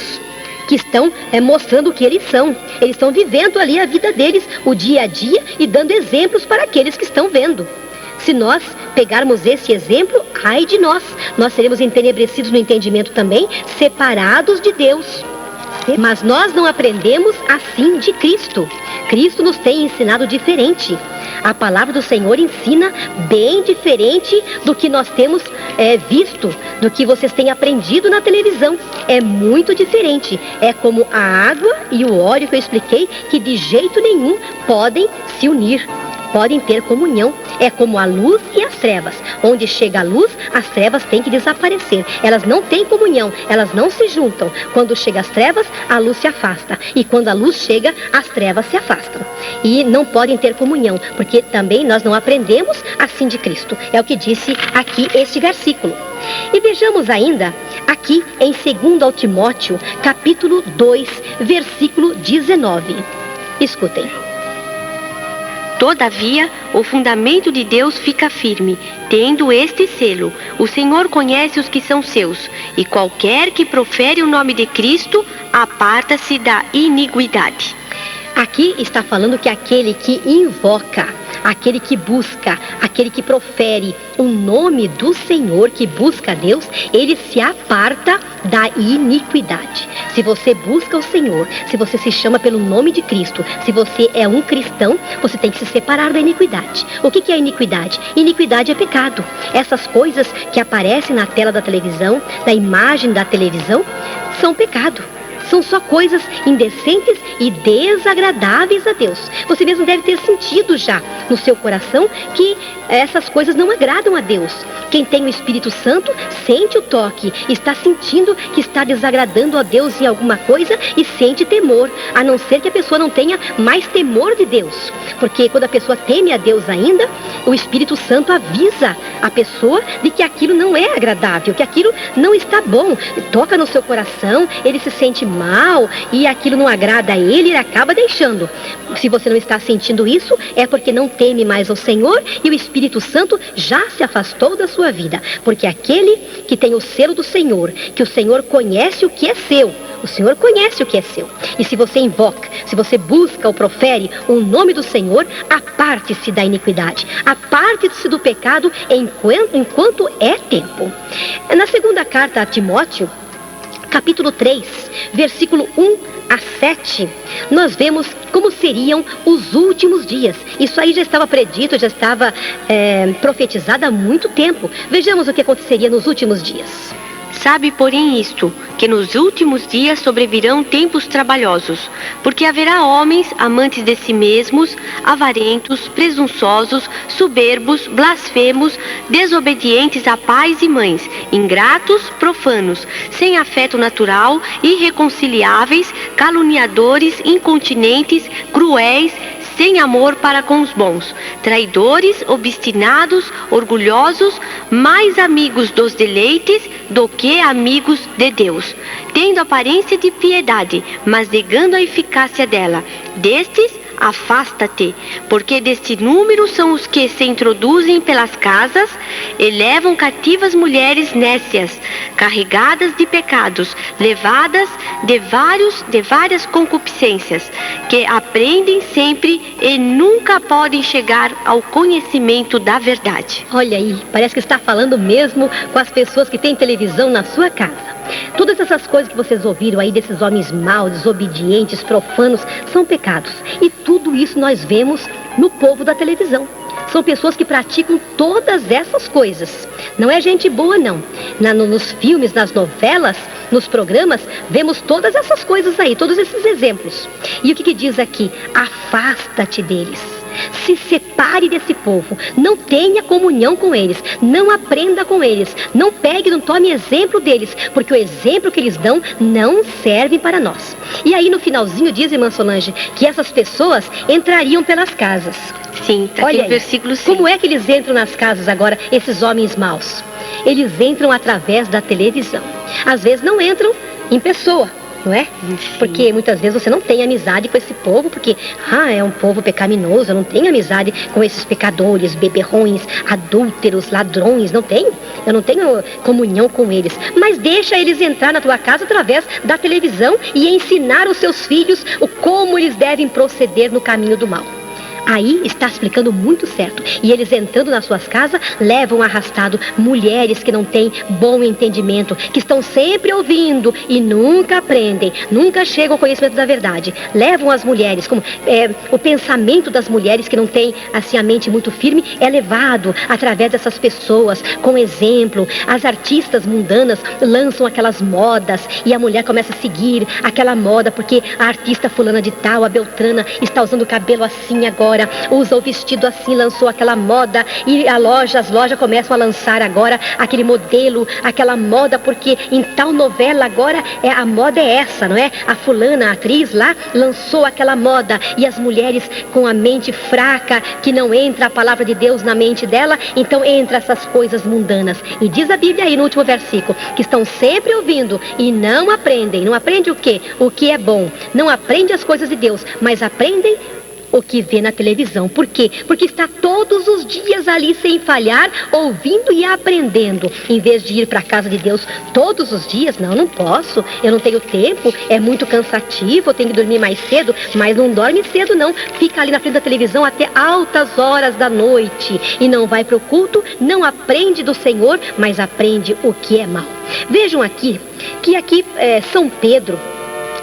que estão mostrando o que eles são. Eles estão vivendo ali a vida deles, o dia a dia, e dando exemplos para aqueles que estão vendo. Se nós pegarmos esse exemplo, ai de nós seremos entenebrecidos no entendimento também, separados de Deus. Mas nós não aprendemos assim de Cristo. Cristo nos tem ensinado diferente. A palavra do Senhor ensina bem diferente do que nós temos visto, do que vocês têm aprendido na televisão. É muito diferente. É como a água e o óleo que eu expliquei, que de jeito nenhum podem se unir. Podem ter comunhão. É como a luz e as trevas. Onde chega a luz, as trevas têm que desaparecer. Elas não têm comunhão, elas não se juntam. Quando chega as trevas, a luz se afasta. E quando a luz chega, as trevas se afastam. E não podem ter comunhão, porque também nós não aprendemos assim de Cristo. É o que disse aqui este versículo. E vejamos ainda aqui em 2 Timóteo, capítulo 2, versículo 19. Escutem. Todavia, o fundamento de Deus fica firme, tendo este selo: o Senhor conhece os que são seus, e qualquer que profere o nome de Cristo, aparta-se da iniquidade. Aqui está falando que aquele que invoca, aquele que busca, aquele que profere o nome do Senhor, que busca a Deus, ele se aparta da iniquidade. Se você busca o Senhor, se você se chama pelo nome de Cristo, se você é um cristão, você tem que se separar da iniquidade. O que é iniquidade? Iniquidade é pecado. Essas coisas que aparecem na tela da televisão, na imagem da televisão, são pecado. São só coisas indecentes e desagradáveis a Deus. Você mesmo deve ter sentido já no seu coração que essas coisas não agradam a Deus. Quem tem o Espírito Santo sente o toque, está sentindo que está desagradando a Deus em alguma coisa e sente temor, a não ser que a pessoa não tenha mais temor de Deus. Porque quando a pessoa teme a Deus ainda, o Espírito Santo avisa a pessoa de que aquilo não é agradável, que aquilo não está bom. Toca no seu coração, ele se sente mal e aquilo não agrada a ele acaba deixando. Se você não está sentindo isso, é porque não teme mais ao Senhor e o Espírito Santo já se afastou da sua vida. Porque aquele que tem o selo do Senhor, que o Senhor conhece o que é seu, o Senhor conhece o que é seu. E se você invoca, se você busca ou profere o nome do Senhor, aparte-se da iniquidade, aparte-se do pecado enquanto é tempo. Na segunda carta a Timóteo, capítulo 3, versículo 1 a 7, nós vemos como seriam os últimos dias. Isso aí já estava predito, já estava profetizado há muito tempo. Vejamos o que aconteceria nos últimos dias. Sabe, porém, isto, que nos últimos dias sobrevirão tempos trabalhosos, porque haverá homens amantes de si mesmos, avarentos, presunçosos, soberbos, blasfemos, desobedientes a pais e mães, ingratos, profanos, sem afeto natural, irreconciliáveis, caluniadores, incontinentes, cruéis, sem amor para com os bons, traidores, obstinados, orgulhosos, mais amigos dos deleites do que amigos de Deus, tendo aparência de piedade, mas negando a eficácia dela. Destes, afasta-te, porque deste número são os que se introduzem pelas casas e levam cativas mulheres nécias, carregadas de pecados, levadas de várias concupiscências, que aprendem sempre e nunca podem chegar ao conhecimento da verdade. Olha aí, parece que está falando mesmo com as pessoas que têm televisão na sua casa. Todas essas coisas que vocês ouviram aí desses homens maus, desobedientes, profanos, são pecados. E tudo isso nós vemos no povo da televisão. São pessoas que praticam todas essas coisas. Não é gente boa, não. Nos filmes, nas novelas, nos programas, vemos todas essas coisas aí, todos esses exemplos. E o que diz aqui? Afasta-te deles. Se separe desse povo, não tenha comunhão com eles, não aprenda com eles, não pegue, não tome exemplo deles, porque o exemplo que eles dão não serve para nós. E aí no finalzinho diz, irmã Solange, que essas pessoas entrariam pelas casas. Sim, está aqui no versículo 5. Como é que eles entram nas casas agora, esses homens maus? Eles entram através da televisão. Às vezes não entram em pessoa, não é? Porque muitas vezes você não tem amizade com esse povo, porque é um povo pecaminoso, eu não tenho amizade com esses pecadores, beberrões, adúlteros, ladrões, não tenho. Eu não tenho comunhão com eles. Mas deixa eles entrar na tua casa através da televisão e ensinar os seus filhos como eles devem proceder no caminho do mal. Aí está explicando muito certo. E eles entrando nas suas casas, levam arrastado mulheres que não têm bom entendimento, que estão sempre ouvindo e nunca aprendem, nunca chegam ao conhecimento da verdade. Levam as mulheres, como o pensamento das mulheres que não têm assim a mente muito firme, é levado através dessas pessoas, com exemplo. As artistas mundanas lançam aquelas modas e a mulher começa a seguir aquela moda, porque a artista fulana de tal, a Beltrana, está usando o cabelo assim agora, usa o vestido assim, lançou aquela moda, e as lojas começam a lançar agora aquele modelo, aquela moda, porque em tal novela agora a moda é essa, não é? A fulana, a atriz lá, lançou aquela moda, e as mulheres com a mente fraca, que não entra a palavra de Deus na mente dela, então entra essas coisas mundanas. E diz a Bíblia aí no último versículo, que estão sempre ouvindo e não aprendem. Não aprende o quê? O que é bom. Não aprende as coisas de Deus, mas aprendem o que vê na televisão. Por quê? Porque está todos os dias ali sem falhar, ouvindo e aprendendo. Em vez de ir para a casa de Deus todos os dias, não posso, eu não tenho tempo, é muito cansativo, eu tenho que dormir mais cedo, mas não dorme cedo não, fica ali na frente da televisão até altas horas da noite e não vai para o culto, não aprende do Senhor, mas aprende o que é mal. Vejam aqui, que aqui São Pedro,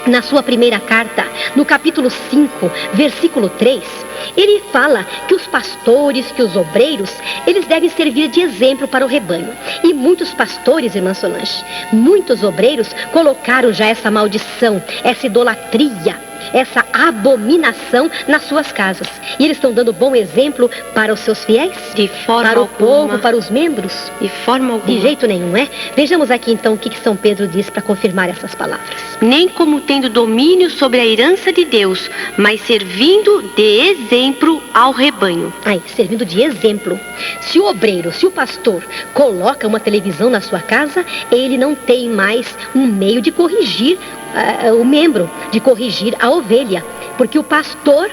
na sua primeira carta, no capítulo 5, versículo 3, ele fala que os pastores, que os obreiros, eles devem servir de exemplo para o rebanho. E muitos pastores, irmã Solange, muitos obreiros colocaram já essa maldição, essa idolatria, essa abominação nas suas casas. E eles estão dando bom exemplo para os seus fiéis? De forma para o alguma. povo, para os membros? De forma alguma. De jeito nenhum, é? Vejamos aqui então o que São Pedro diz para confirmar essas palavras. Nem como tendo domínio sobre a herança de Deus, mas servindo de exemplo ao rebanho. Aí, servindo de exemplo. Se o obreiro, se o pastor coloca uma televisão na sua casa, ele não tem mais um meio de corrigir o membro, de corrigir a ovelha, porque o pastor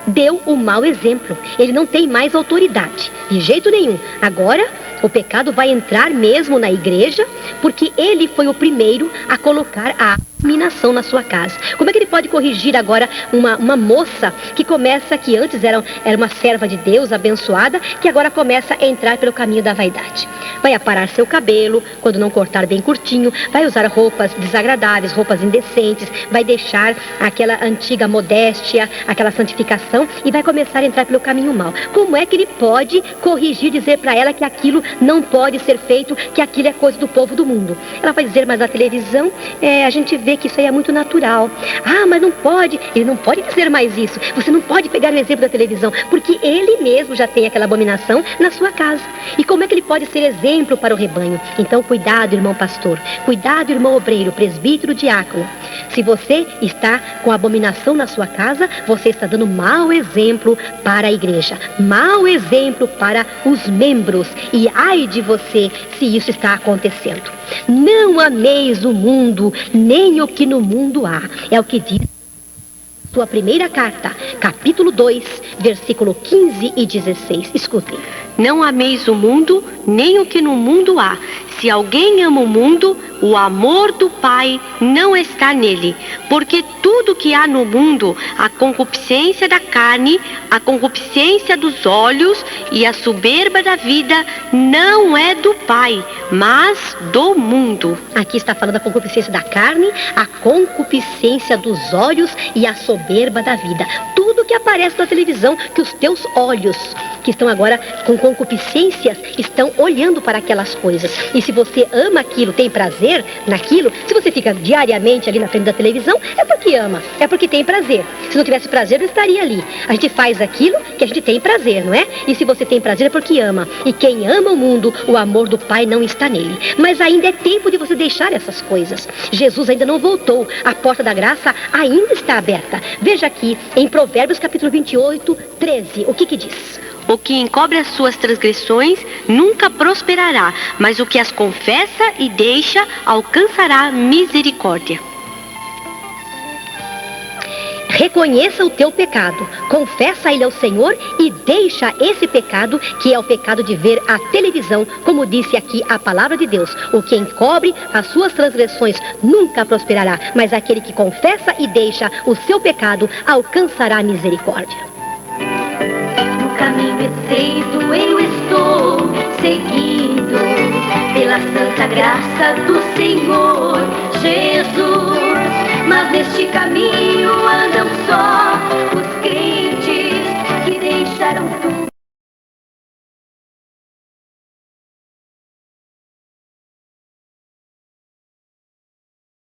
deu o mau exemplo. Ele não tem mais autoridade, de jeito nenhum. Agora, o pecado vai entrar mesmo na igreja, porque ele foi o primeiro a colocar a abominação na sua casa. Como é que ele pode corrigir agora uma moça que começa, que antes era uma serva de Deus, abençoada, que agora começa a entrar pelo caminho da vaidade? Vai aparar seu cabelo, quando não cortar bem curtinho, vai usar roupas desagradáveis, roupas indecentes, vai deixar aquela antiga modéstia, aquela santificação, e vai começar a entrar pelo caminho mau. Como é que ele pode corrigir, dizer para ela que aquilo não pode ser feito, que aquilo é coisa do povo do mundo? Ela vai dizer, mas na televisão a gente vê que isso aí é muito natural. Ah, mas não pode. Ele não pode dizer mais isso. Você não pode pegar o exemplo da televisão, porque ele mesmo já tem aquela abominação na sua casa. E como é que ele pode ser exemplo para o rebanho? Então, cuidado, irmão pastor. Cuidado, irmão obreiro, presbítero, diácono. Se você está com a abominação na sua casa, você está dando mau exemplo para a igreja. Mau exemplo para os membros. E ai de você se isso está acontecendo. Não ameis o mundo, nem o que no mundo há. É o que diz sua primeira carta, capítulo 2, versículo 15 e 16. Escutem. Não ameis o mundo, nem o que no mundo há. Se alguém ama o mundo, o amor do Pai não está nele. Porque tudo que há no mundo, a concupiscência da carne, a concupiscência dos olhos e a soberba da vida, não é do Pai, mas do mundo. Aqui está falando da concupiscência da carne, a concupiscência dos olhos e a soberba da vida. Tudo que aparece na televisão, que os teus olhos, que estão agora com concupiscências, estão olhando para aquelas coisas. E se você ama aquilo, tem prazer naquilo, se você fica diariamente ali na frente da televisão, é porque ama, é porque tem prazer. Se não tivesse prazer, não estaria ali. A gente faz aquilo que a gente tem prazer, não é? E se você tem prazer, é porque ama. E quem ama o mundo, o amor do Pai não está nele. Mas ainda é tempo de você deixar essas coisas. Jesus ainda não voltou. A porta da graça ainda está aberta. Veja aqui em Provérbios capítulo 28, 13. O que diz? O que encobre as suas transgressões nunca prosperará, mas o que as confessa e deixa alcançará misericórdia. Reconheça o teu pecado, confessa ele ao Senhor e deixa esse pecado, que é o pecado de ver a televisão, como disse aqui a palavra de Deus. O que encobre as suas transgressões nunca prosperará, mas aquele que confessa e deixa o seu pecado alcançará misericórdia. caminho estreito eu estou seguindo, pela santa graça do Senhor Jesus. Mas neste caminho andam só